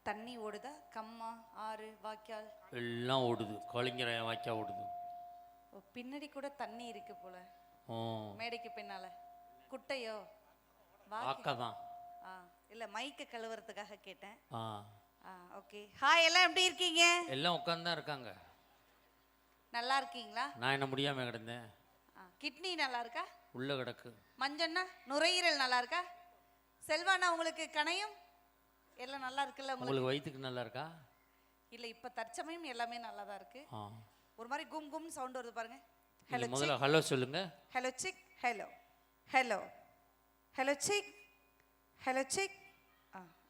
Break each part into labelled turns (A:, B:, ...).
A: தண்ணி ஓடுதா? கம்மா, ஆறு, வாய்க்கால்
B: எல்லாம் ஓடுது. கலிங்கர வாய்க்கா ஓடுது.
A: பின்னாடி கூட தண்ணி இருக்கு போல. மேடைக்கு பின்னால குட்டையோ?
B: வாக்கதான்.
A: இல்ல மைக்க கழுவுறதுக்காக கேட்டேன். ஓகே. ஹாய், எல்லாம் எப்படி இருக்கீங்க?
B: எல்லாம் உட்கார்ந்து தான் இருக்காங்க.
A: நல்லா இருக்கீங்களா?
B: நான் என்ன முடியாம கிடந்தேன்.
A: கிட்னி நல்லா இருக்கா?
B: உள்ள கிடக்கு.
A: மஞ்சண்ணா நுரையீரல் நல்லா இருக்கா? செல்வானா உங்களுக்கு கணையும் எல்லாம் நல்லா இருக்குல்ல?
B: உங்களுக்கு வயிற்றுக்கு நல்லா இருக்கா?
A: இல்ல இப்ப தற்சமயம் எல்லாமே நல்லா தான் இருக்கு. ஒரு மாதிரி கும் கும் சவுண்ட் வருது பாருங்க.
B: ஹலோ, முதல்ல ஹலோ சொல்லுங்க.
A: ஹலோ சிக், ஹலோ ஹலோ ஹலோ சிக், ஹலோ சிக்.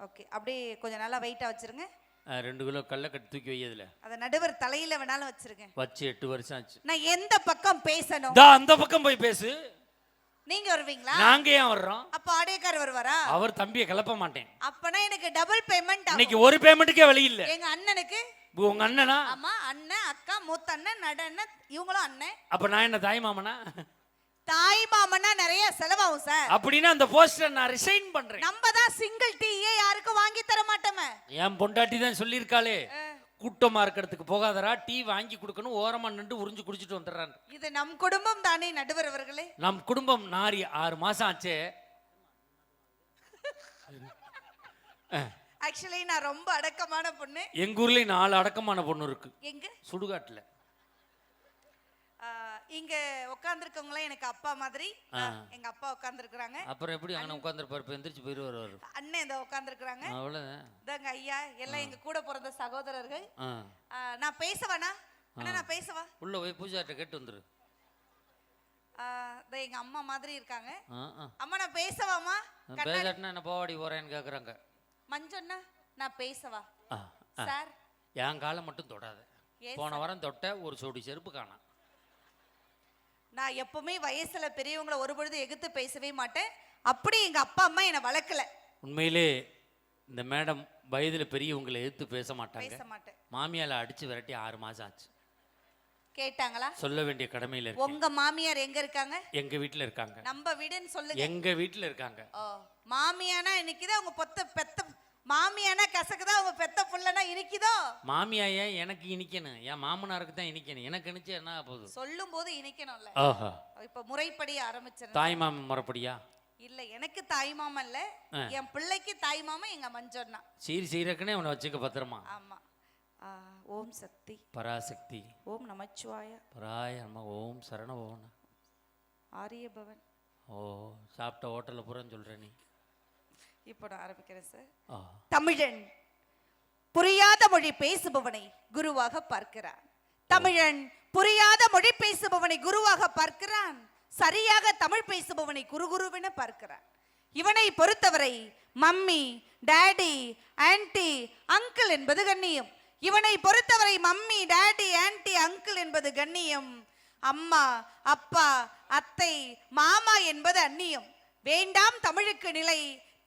A: ஓகே, அப்படியே கொஞ்சம் நல்லா வெயிட்டா வச்சிருங்க.
B: 2 கிலோ கல்ல கட்டி தூக்கி வையதுல
A: அத நடுவர் தலையில வேணாலும் வச்சிருங்க.
B: வச்சு 8 வருஷம் ஆச்சு.
A: நான் எந்த பக்கம் பேசணும்?
B: அந்த பக்கம் போய் பேசு.
A: நீங்க வருவீங்களா?
B: நாங்க ஏன் வர்றோம்?
A: அப்ப ஆடேக்கார் வருவாரா?
B: அவர் தம்பியை கிளப்ப மாட்டேன்.
A: அப்பனா எனக்கு டபுள் பேமெண்ட்.
B: இன்னைக்கு ஒரு பேமெண்ட்டுக்கே வழி இல்ல.
A: எங்க அண்ணனுக்கு.
B: உங்க அண்ணனா?
A: ஆமா, அண்ணன், அக்கா, மூத்த அண்ணன், நட அண்ணன், இவங்களும் அண்ணன்.
B: அப்ப நான் என்ன தாய் மாமனா?
A: தாய் மாமனா நிறைய செலவாகும் சார்.
B: அப்படின்னா அந்த போஸ்டர் நான் ரிசைன் பண்றேன்.
A: நம்ம தான் சிங்கிள் டீயே யாருக்கும் வாங்கி தர மாட்டோமே.
B: என் பொண்டாட்டி தான் சொல்லியிருக்காளே, கூட்டமா இருக்கிறதுக்கு போகாதரா, டீ வாங்கி கொடுக்கணும், ஓரமா நின்று உறிஞ்சு குடிச்சிட்டு வந்துடுறான். இது
A: நம் குடும்பம் தானே நடுவர் அவர்களே?
B: நம் குடும்பம் நாரி 6 மாசம் ஆச்சே.
A: ஆக்சுவலி நான் ரொம்ப அடக்கமான பொண்ணு.
B: எங்க ஊர்ல 4 அடக்கமான பொண்ணு இருக்கு.
A: எங்க?
B: சுடுகாட்டுல.
A: இங்க உட்கார்ந்துருக்கவங்க எனக்கு அப்பா மாதிரி. எங்க அப்பா உட்கார்ந்துருக்காங்க.
B: அப்புறம் எப்படி அண்ணன் உட்கார்ந்துருப்பாரு? எந்திரிச்சு போயிடுவாரு.
A: அண்ணன் இந்த உட்கார்ந்துருக்காங்க.
B: அவ்வளவுதான்.
A: இதாங்க ஐயா, எல்லாம் எங்க கூட பிறந்த சகோதரர்கள். நான் பேசவானா? அண்ணா நான் பேசவா?
B: உள்ள போய் பூஜாட்ட கேட்டு வந்துரு.
A: எங்க அம்மா மாதிரி இருக்காங்க. அம்மா நான் பேசவாமா?
B: பேசாட்டினா என்ன போவாடி போறேன்னு கேக்குறாங்க.
A: மஞ்சண்ணா நான் பேசவா? சார்
B: என் காலை மட்டும் தொடாத. போன வாரம் தொட்ட ஒரு சோடி செருப்பு காணா.
A: நான் எப்பவுமே வயசுல பெரியவங்களை ஒரு பொழுது எதிர்த்து பேசவே மாட்டேன். அப்படி எங்க அப்பா அம்மா என்னை வளர்க்கல.
B: உண்மையிலே இந்த மேடம் வயதுல பெரியவங்களை எதிர்த்து பேச மாட்டாங்க.
A: பேச மாட்டேன்.
B: மாமியால அடிச்சு விரட்டி 6 மாசம் ஆச்சு.
A: கேட்டாங்களா?
B: சொல்ல வேண்டிய கடமையில இருக்கு.
A: உங்க மாமியார் எங்க இருக்காங்க?
B: எங்க வீட்ல இருக்காங்க.
A: நம்ம வீடுன்னு சொல்லுங்க.
B: எங்க வீட்ல இருக்காங்க.
A: மாமியானா இன்னைக்குதான் உங்க பெத்த மாமியானா கசக்குதா, உங்க பெத்த புள்ளனா இனிக்குதோ?
B: மாமியாயே எனக்கு இனிக்கணும், என் மாமனாருக்கு தான் இனிக்கணும். எனக்கு இனிச்சு என்ன போகுது?
A: சொல்லும் போது இனிக்கணும்ல. இப்ப முறைப்படி ஆரம்பிச்சிருங்க.
B: தாய் மாமன் முறைப்படியா?
A: இல்ல, எனக்கு தாய் மாமன் இல்ல, என் பிள்ளைக்கு தாய் மாமன் எங்க மஞ்சண்ணா.
B: சீரக்கனே உன்னை வச்சுக்க பத்திரமா.
A: ஆமா. ஓம் சக்தி
B: பராசக்தி.
A: ஓம் நமச்சிவாய
B: பராய நம. ஓம் சரண ஓன
A: ஆரிய பவன்.
B: சாப்பிட்ட ஹோட்டல்ல புறன்னு சொல்ற நீ.
A: இப்போ நான் ஆரம்பிக்கிறேன் சார். தமிழன் புரியாத மொழி பேசுபவனை குருவாக பார்க்கிறான். தமிழன் புரியாத மொழி பேசுபவனை குருவாக பார்க்கிறான். சரியாக தமிழ் பேசுபவனை குருகுருவென பார்க்கிறான். இவனை பொறுத்தவரை மம்மி, டாடி, ஆன்டி, அங்கிள் என்பது கண்ணியம். இவனை பொறுத்தவரை மம்மி, டாடி, ஆன்டி, அங்கிள் என்பது கண்ணியம். அம்மா, அப்பா, அத்தை, மாமா என்பது அந்நியம். வேண்டாம் தமிழுக்கு நிலை.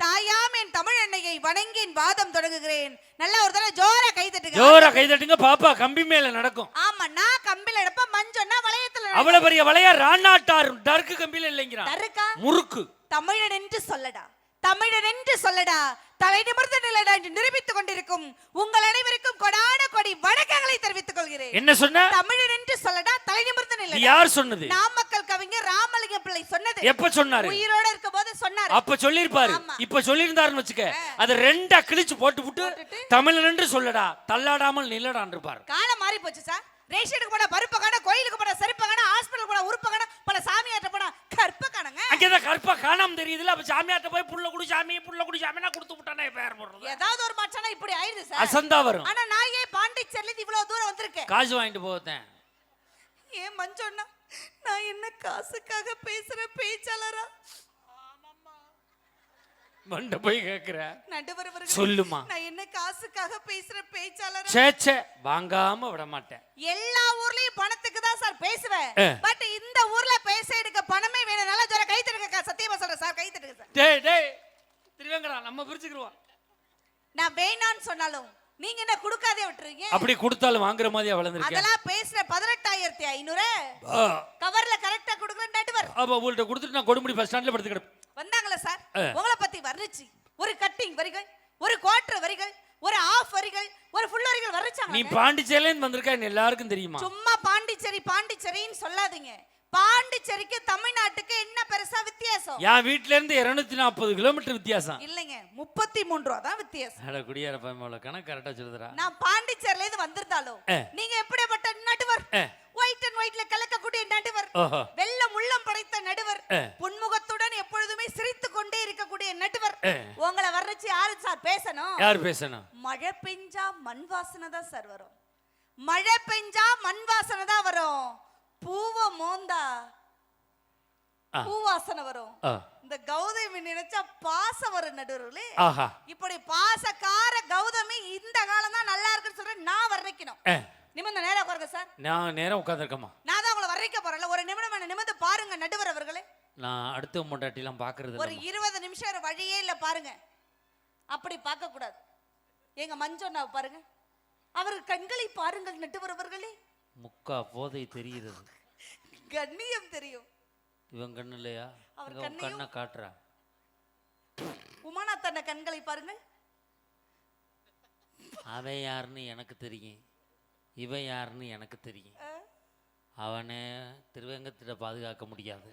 A: தாயாம் என் தமிழ் அன்னையை வணங்கி வாதம் தொடங்குகிறேன். நல்லா ஒரு தடவை ஜோரா கை தட்டுங்க.
B: ஜோரா கை தட்டுங்க பாப்பா. கம்பி மேல நடக்கும்.
A: ஆமா, நான் கம்பில எடுப்ப, மஞ்சன்னா வளையத்துல.
B: அவ்வளவு பெரிய வளைய ராணாட்டார் டர்க்கு கம்பில இல்லைங்கறா. டர்க்கா? முறுக்கு.
A: தமிழன் என்று சொல்லடா, தமிழன் என்று சொல்லடா, தலை நிமிர்ந்து நில்லடா என்று நிரூபித்துக் கொண்டிருக்கும் உங்கள் அனைவருக்கும் கொடான கொடி வணக்கங்களை தெரிவித்துக் கொள்கிறேன்.
B: என்ன சொன்ன?
A: தமிழன் என்று சொல்லடா, தலை நிமிர்ந்து நில்லடா.
B: யார் சொன்னது?
A: நாமக்கல் கவிஞர் ராமலிங்க பிள்ளை சொன்னது.
B: எப்ப சொன்னாரு?
A: உயிரோட இருக்கும்போது சொன்னாரு.
B: அப்ப சொல்லிருப்பாரு. இப்ப சொல்லிருந்தாருன்னு வச்சுக்க, அது 2 கிழிச்சு போட்டு தமிழன் என்று சொல்லடா, தள்ளாடாமல் நில்லடான்னு இருப்பாரு.
A: காலம் மாறி போச்சு சார். ரேஷனுக்கு போனா பருப்பு காண, கோயிலுக்கு போனா செருப்பு காண, ஹாஸ்பிடல் போனா உறுப்பு காண, பல சாமியாட்ட போனா கற்ப காணங்க.
B: அங்கதான் கற்ப காணாம தெரியுதுல. அப்ப சாமியாட்ட போய் புள்ள குடி சாமி, புள்ள குடி சாமினா கொடுத்து விட்டானே பேர் போடுறது.
A: ஏதாவது ஒரு மச்சானா இப்படி ஆயிடுது சார்.
B: அசந்தா வரும்.
A: ஆனா நான் ஏன் பாண்டிச்சேரில இருந்து இவ்வளவு தூரம் வந்திருக்கேன்?
B: காசு வாங்கிட்டு போதேன்.
A: ஏன் மஞ்சண்ணா, நான் என்ன காசுக்காக பேசுற பேச்சாளரா?
B: மண்ட போய் கேக்குற.
A: நடுவர் அவர்களே,
B: சொல்லுமா.
A: நான் என்ன காசுக்காக பேசுற பேச்சாளரா?
B: சேச்சே, வாங்காம விட மாட்டேன்.
A: எல்லா ஊர்லயும் பணத்துக்கு தான் சார் பேசுவேன். பட் இந்த ஊர்ல பேச எடுக்க பணமே வேணும். நல்லா ஜோர கை தட்டுங்க. சத்தியமா சொல்றேன் சார், கை தட்டுங்க சார்.
B: டேய் திருவேங்கடா, நம்ம பிரிச்சுக்குறோம்.
A: நான் வேணான்னு சொன்னாலும் நீங்க என்ன கொடுக்காதே விட்டுறீங்க.
B: அப்படி கொடுத்தாலும் வாங்குற மாதிரி வளர்ந்துருக்கு.
A: அதெல்லாம் பேசுற 18,500 கவர்ல கரெக்ட்டா கொடுக்குறேன் நடுவர்.
B: அப்ப உங்கள்ட்ட கொடுத்துட்டு நான் கொடுமுடி பஸ் ஸ்டாண்ட்ல படுத்து கிடப்பேன்.
A: வந்தாங்களா சார்? உங்களை பத்தி வர்ணிச்சு ஒரு கட்டிங் வரிகள், ஒரு குவார்டர் வரிகள், ஒரு ஆஃப் வரிகள் ஒரு ஃபுல் வரிகள்
B: நீ
A: வரைச்சாங்க.
B: பாண்டிச்சேரியில இருந்து வந்திருக்க, என்ன எல்லாருக்கும் தெரியுமா?
A: சும்மா பாண்டிச்சேரின்னு சொல்லாதீங்க. பாண்டிச்சேரிக்கு தமிழ்நாட்டுக்கு என்ன பெருசா வித்தியாசம்?
B: என் வீட்ல இருந்து 240 கிலோமீட்டர் வித்தியாசம்.
A: இல்லைங்க, 33 ரூபா தான் வித்தியாசம்.
B: அட குடியார பயமால கணக்கு கரெக்டா சொல்லுதுடா.
A: நான் பாண்டிச்சேரியில இருந்து வந்திருந்தாலும் நீங்க எப்படிப்பட்ட நடுவர்? ஒயிட் அண்ட் ஒயிட்ல கலக்கக்கூடிய நடுவர்,
B: ஓஹோ,
A: வெள்ளம் உள்ளம் படைத்த நடுவர், புன்முகத்துடன் எப்பொழுதுமே சிரித்துக் கொண்டே இருக்கக்கூடிய நடுவர். உங்களை வர்றச்சு யாரு சார் பேசணும்?
B: யார் பேசணும்?
A: மழை பெஞ்சா மண் வாசனை தான் சார் வரும். மழை பெஞ்சா மண் வாசனை தான் வரும். பூவ மோந்தா பூவாசனை வரும். இந்த கௌதமி நினைச்சா பாசம் வரும் நடுவர்களே. இப்படி பாசக்கார கௌதமி இந்த காலம் தான் நல்லா இருக்குன்னு சொல்றேன். நான் வர்ணிக்கணும். நிமிர்ந்த நேரா உட்காருங்க சார்.
B: நான் நேரா உட்கார்ந்திருக்கேமா.
A: நான் தான் உங்களை வர்ணிக்க போறேன். ஒரு நிமிடம் நிமிர்ந்து பாருங்க நடுவர் அவர்களே.
B: நான் அடுத்த முண்டாட்டி எல்லாம் பாக்குறது
A: ஒரு 20 நிமிஷம் வழியே இல்ல பாருங்க. அப்படி பார்க்க கூடாது. எங்க மஞ்சண்ணாவை பாருங்க, அவர் கண்களை பாருங்கள் நடுவர் அவர்களே.
B: முக்கா போதை தெரிகிறது,
A: கண்ணியம் தெரியும்.
B: இவன் கண்ணு இல்லையா?
A: அவர்
B: கண்ணை காட்டுறா.
A: உமானா தன்ன கண்களை பாருங்கள்.
B: அவன் யாருன்னு எனக்கு தெரியும், இவன் யாருன்னு எனக்கு தெரியும். அவனை திருவேங்கத்திட்ட பாதுகாக்க முடியாது,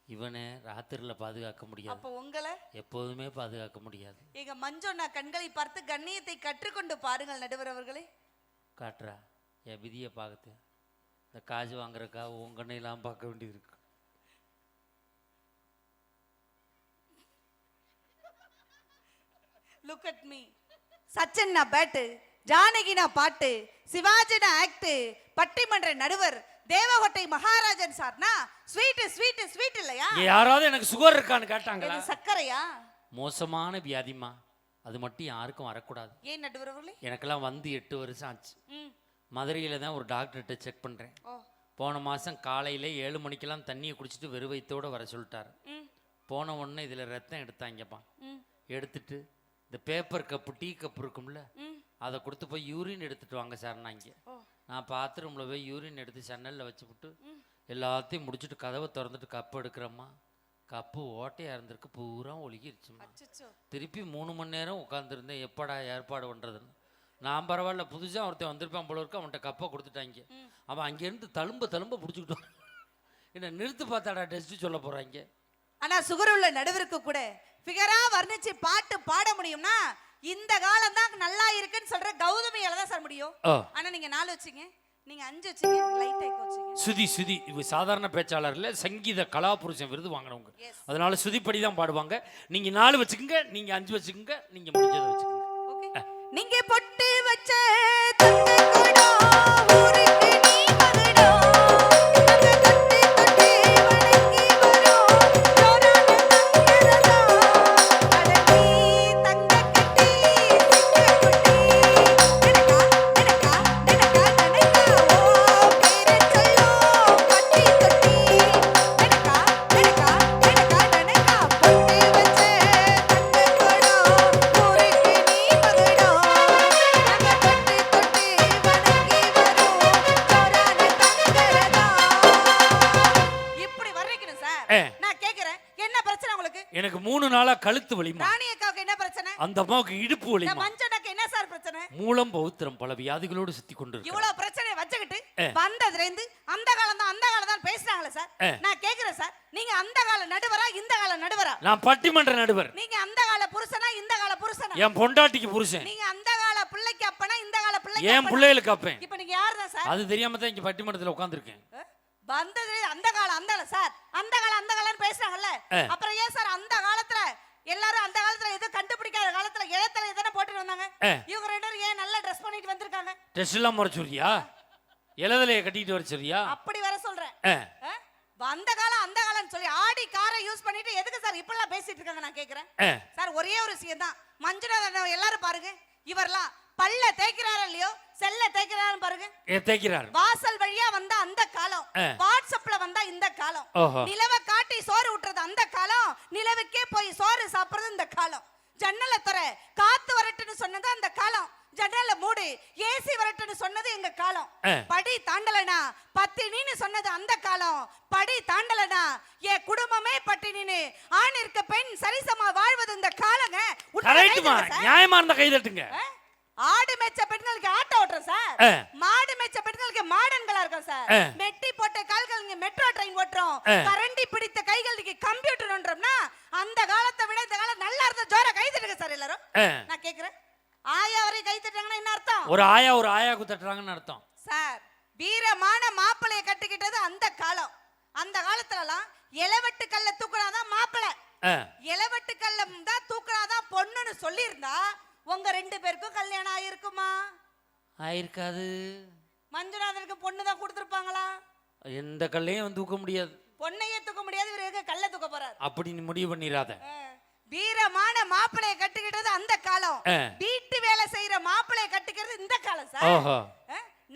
B: இவனை ராத்திரில பாதுகாக்க முடியாது.
A: அப்ப உங்களை
B: எப்போதுமே பாதுகாக்க முடியாது.
A: எங்க மஞ்சண்ணா கண்களை பார்த்து கண்ணியத்தை கற்றுக்கொண்டு பாருங்கள் நடுவர் அவர்களே.
B: காட்டுறா என் விதியை பார்த்து. இந்த காசு வாங்குறக்கா உன் கண்ணையெல்லாம் பார்க்க வேண்டியது இருக்கு.
A: Look at me. Sachin bat, Janaki பாட்டு, சிவாஜி ஆக்ட், பட்டிமன்ற நடுவர், தேவகோட்டை மகாராஜன் சார்னா ஸ்வீட் ஸ்வீட் ஸ்வீட் இல்லையா?
B: யாராவது எனக்கு சுகர் இருக்கான்னு கேட்டாங்களா?
A: சக்கரையா?
B: மோசமான வியாதிமா, அது மட்டும் யாருக்கும் வரக்கூடாது.
A: ஏன் நடுவர் அவர்களே?
B: எனக்கெல்லாம் வந்து 8 வருஷம் ஆச்சு. மதுரையில் தான் ஒரு டாக்டர்கிட்ட செக் பண்ணுறேன். போன மாதம் காலையில் 7 மணிக்கெல்லாம் தண்ணியை குடிச்சிட்டு வெறும் வயித்தோடு வர சொல்லிட்டாரு. போன உடனே இதில் ரத்தம் எடுத்தாங்கப்பா. எடுத்துட்டு இந்த பேப்பர் கப்பு டீ கப்பு இருக்கும்ல, அதை கொடுத்து போய் யூரின் எடுத்துட்டு வாங்க சார். நான் பாத்ரூமில் போய் யூரின் எடுத்து சன்னலில் வச்சுவிட்டு எல்லாத்தையும் முடிச்சுட்டு கதவை திறந்துட்டு கப்பு எடுக்கிறேம்மா. கப்பு ஓட்டையாக இருந்திருக்கு, பூரா ஒழுகிருச்சுமா. திருப்பி 3 மணி நேரம் உட்காந்துருந்தேன், எப்படா ஏற்பாடு பண்ணுறதுன்னு. நான் பரவாயில்ல, புதுசாக ஒருத்தன் வந்திருப்பான் போல இருக்கு, அவன்கிட்ட கப்பை கொடுத்துட்டாங்க. அவன் அங்கேருந்து தழும்ப பிடிச்சிக்கிட்டோம். என்ன நிறுத்து பார்த்தாடா டெஸ்ட் சொல்ல போகிறாங்க.
A: ஆனால் சுகர் உள்ள நடுவருக்கு கூட ஃபிகராக வர்ணிச்சு பாட்டு பாட முடியும்னா இந்த காலம் தான் நல்லா இருக்குன்னு சொல்ற கௌதமியால தான் சார் முடியும். ஆனால் நீங்கள் 4 வச்சிங்க, நீங்கள் 5 வச்சிங்க, லைட் ஆகி வச்சிங்க.
B: சுதி இவ சாதாரண பேச்சாளர் இல்லை, சங்கீத கலாபுருஷன் விருது வாங்கினவங்க. அதனால சுதிப்படி தான் பாடுவாங்க. நீங்கள் 4 வச்சுக்கோங்க, நீங்கள் 5 வச்சுக்கோங்க, நீங்கள் முடிஞ்சதை வச்சுக்கோங்க.
A: நீங்க பொட்டு வச்ச தங்க கொடோ ஊருக்கு நீ மகடோ, தங்க தட்டி தட்டி வணங்கி வரோம் ஜோரான தங்கரதா, அடக்கி தங்க கட்டி சிக்க கொட்டி எனக்கா எனக்கா எனக்கா எனக்கா ஓ பேரை சொல்லோ கட்டி தொட்டி எனக்கா எனக்கா எனக்கா எனக்கா பொட்டு வச்ச தங்க கொடோ ஊருக்கு நீ மகடோ.
B: எனக்கு 3 நாளா கழுத்து வலிமா.
A: ராணியக்காவுக்கு என்ன பிரச்சனை?
B: அந்த அம்மாவுக்கு இடுப்பு வலிமா.
A: மஞ்சனக்கு என்ன சார் பிரச்சனை?
B: மூலம் பௌத்திரம் பல வியாதிகளோடு சுத்தி கொண்டிருக்கு.
A: இவ்வளவு பிரச்சனையை வச்சுக்கிட்டு வந்ததுல இருந்து அந்த காலம் தான் பேசுறாங்களே சார். நான் கேக்குறேன் சார், நீங்க அந்த கால நடுவரா இந்த கால நடுவரா?
B: நான் பட்டிமன்ற நடுவர்.
A: நீங்க அந்த கால புருஷனா இந்த கால புருஷனா?
B: என் பொண்டாட்டிக்கு புருஷன்.
A: நீங்க அந்த கால பிள்ளைக்கு அப்பனா இந்த கால பிள்ளைக்கு
B: என் பிள்ளைகளுக்கு அப்பேன்.
A: இப்போ நீங்க யார் தான் சார்?
B: அது தெரியாம தான் இங்க பட்டிமன்றத்துல உட்கார்ந்திருக்கேன்.
A: வந்தது அந்த காலம் சார், அந்த காலம் பேசுறாங்கல்ல, அப்புறம் ஏன் சார் அந்த காலத்துல எல்லாரும் அந்த காலத்துல எதுவும் கண்டுபிடிக்காத காலத்துல இளத்தலை எதனா போட்டுட்டு வந்தாங்க, இவங்க 2 பேரும் ஏன் நல்ல ட்ரெஸ் பண்ணிட்டு வந்திருக்காங்க?
B: ட்ரெஸ் எல்லாம் வர சொல்றியா? இளதலைய கட்டிட்டு வர சொல்றியா?
A: அப்படி வர சொல்றேன். அந்த காலம் அந்த காலம் சொல்லி ஆடி காரை யூஸ் பண்ணிட்டு எதுக்கு சார் இப்பெல்லாம் பேசிட்டு இருக்காங்க நான் கேக்குறேன். சார் ஒரே ஒரு விஷயம் தான், மஞ்சுநாதன் எல்லாரும் பாருங்க, இவர்லாம் பல்ல தேய்க்கிறாரா இல்லையோ செல்ல தேய்க்கிறாரு பாருங்க.
B: தேய்க்கிறார்.
A: வாசல் வழியா வந்தா அந்த காலம், வாட்ஸ்அப்ல வந்தா இந்த காலம், நிலவை காட்டி சோறு ஊட்டுறது அந்த காலம், நிலவுக்கே போய் சோறு சாப்பிடுறது இந்த காலம், ஜன்னல தர காத்து வரட்டுன்னு சொன்னது அந்த காலம், ஜன்னல மூடு ஏசி வரட்டுன்னு சொன்னது எங்க காலம், படி தாண்டலனா பத்தினின்னு சொன்னது அந்த காலம், படி தாண்டலனா என் குடும்பமே பட்டினின்னு ஆணிற்கு பெண் சரிசமா வாழ்வது இந்த காலங்க.
B: நியாயமா இருந்த கை தட்டுங்க.
A: ஆடு மேய்ச்ச பெண்களுக்கு ஆட்டோ ஓட்டுறோம் சார். மாடு மேய்ச்ச பெண்களுக்கு மாடன்களா இருக்கோம் சார். மெட்டி போட்ட கால்களுக்கு மெட்ரோ ட்ரெயின் ஓட்டுறோம். கரண்டி பிடித்த கைகளுக்கு கம்ப்யூட்டர் ஓட்டுறோம்னா அந்த காலத்தை விட இந்த காலம் நல்லா இருந்த ஜோர கை தட்டுங்க சார் எல்லாரும். நான் கேக்குறேன், ஆயா வரை கை தட்டுறாங்கன்னா என்ன அர்த்தம்?
B: ஒரு ஆயாக்கு தட்டுறாங்கன்னு அர்த்தம்
A: சார். வீரமான மாப்பிளைய கட்டிக்கிட்டது அந்த காலம். அந்த காலத்துலலாம் இளவெட்டு கல்ல தூக்குனாதான் மாப்பிளை, இளவெட்டு கல்ல தான் தூக்குனாதான் பொண்ணுன்னு சொல்லியிருந்தா உங்க 2 பேருக்கும் கல்யாணம் ஆயிருக்குமா?
B: ஆயிருக்காது.
A: மஞ்சுநாதனுக்கு பொண்ணு தான் கொடுத்துருப்பாங்களா?
B: எந்த கல்லையும் தூக்க முடியாது.
A: பொண்ணையே தூக்க முடியாது, இவருக்கு கல்ல தூக்க போறாரு.
B: அப்படி நீ முடிவு பண்ணிராத.
A: வீரமான மாப்பிளைய கட்டிக்கிட்டது அந்த காலம். வீட்டு வேலை செய்யற மாப்பிளைய கட்டிக்கிறது இந்த காலம் சார்.
B: ஓஹோ.